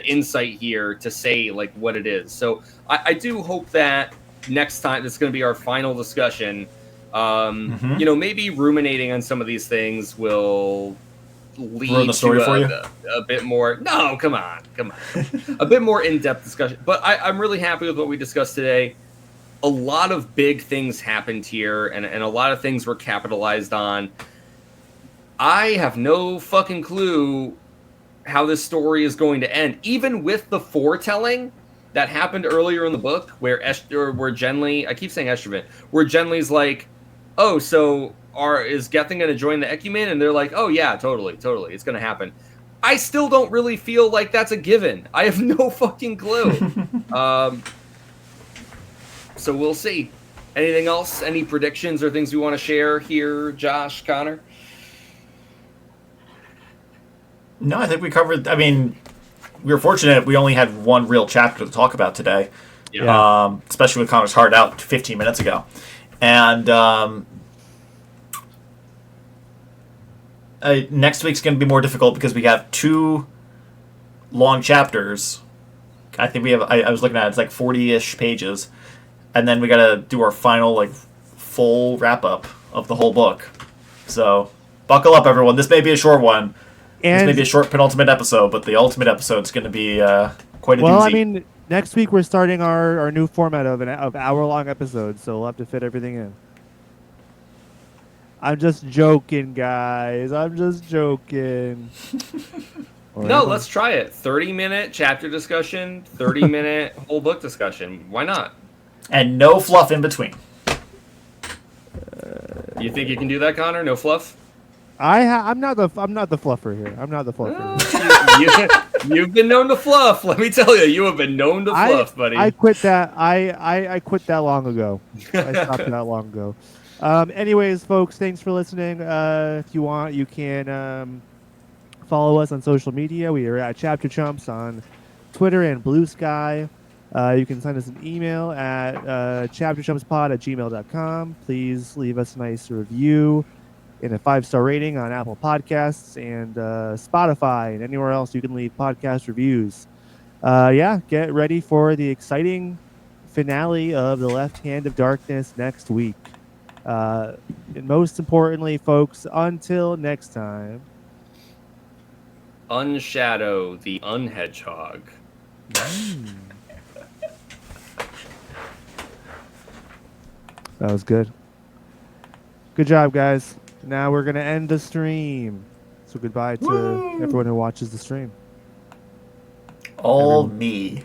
insight here to say like what it is. So I do hope that next time this is going to be our final discussion. Maybe ruminating on some of these things will lead the story to for you? a bit more. No, come on, a bit more in-depth discussion. But I'm really happy with what we discussed today. A lot of big things happened here, and a lot of things were capitalized on. I have no fucking clue how this story is going to end, even with the foretelling that happened earlier in the book, where Genly, I keep saying Estraven, where Genly's like, oh, so is Gethin going to join the Ecumen? And they're like, oh yeah, totally, it's going to happen. I still don't really feel like that's a given. I have no fucking clue. So we'll see. Anything else? Any predictions or things we want to share here, Josh, Connor? No, I think we covered. I mean, we were fortunate we only had one real chapter to talk about today. Yeah. Especially with Connor's Heart out 15 minutes ago. And next week's going to be more difficult because we have 2 long chapters. I think we have, I was looking at it, it's like 40-ish pages. And then we got to do our final, like, full wrap-up of the whole book. So, buckle up, everyone. This may be a short one. This may be a short penultimate episode, but the ultimate episode is going to be quite a doozy. Well, I mean, next week we're starting our new format of hour-long episodes, so we'll have to fit everything in. I'm just joking, guys. I'm just joking. No, let's try it. 30-minute chapter discussion, 30-minute whole book discussion. Why not? And no fluff in between. You think you can do that, Connor? No fluff? I'm not the fluffer here. I'm not the fluffer. You've been known to fluff. Let me tell you, you have been known to fluff, buddy. I quit that. I quit that long ago. I stopped that long ago. Anyways, folks, thanks for listening. If you want, you can follow us on social media. We are at Chapter Chumps on Twitter and Blue Sky. You can send us an email at chapterchumpspod@gmail.com. Please leave us a nice review and a 5-star rating on Apple Podcasts and Spotify and anywhere else you can leave podcast reviews. Get ready for the exciting finale of The Left Hand of Darkness next week. And most importantly, folks, until next time, unshadow the unhedgehog. That was good. Good job, guys. Now we're going to end the stream. So goodbye to everyone who watches the stream. All me.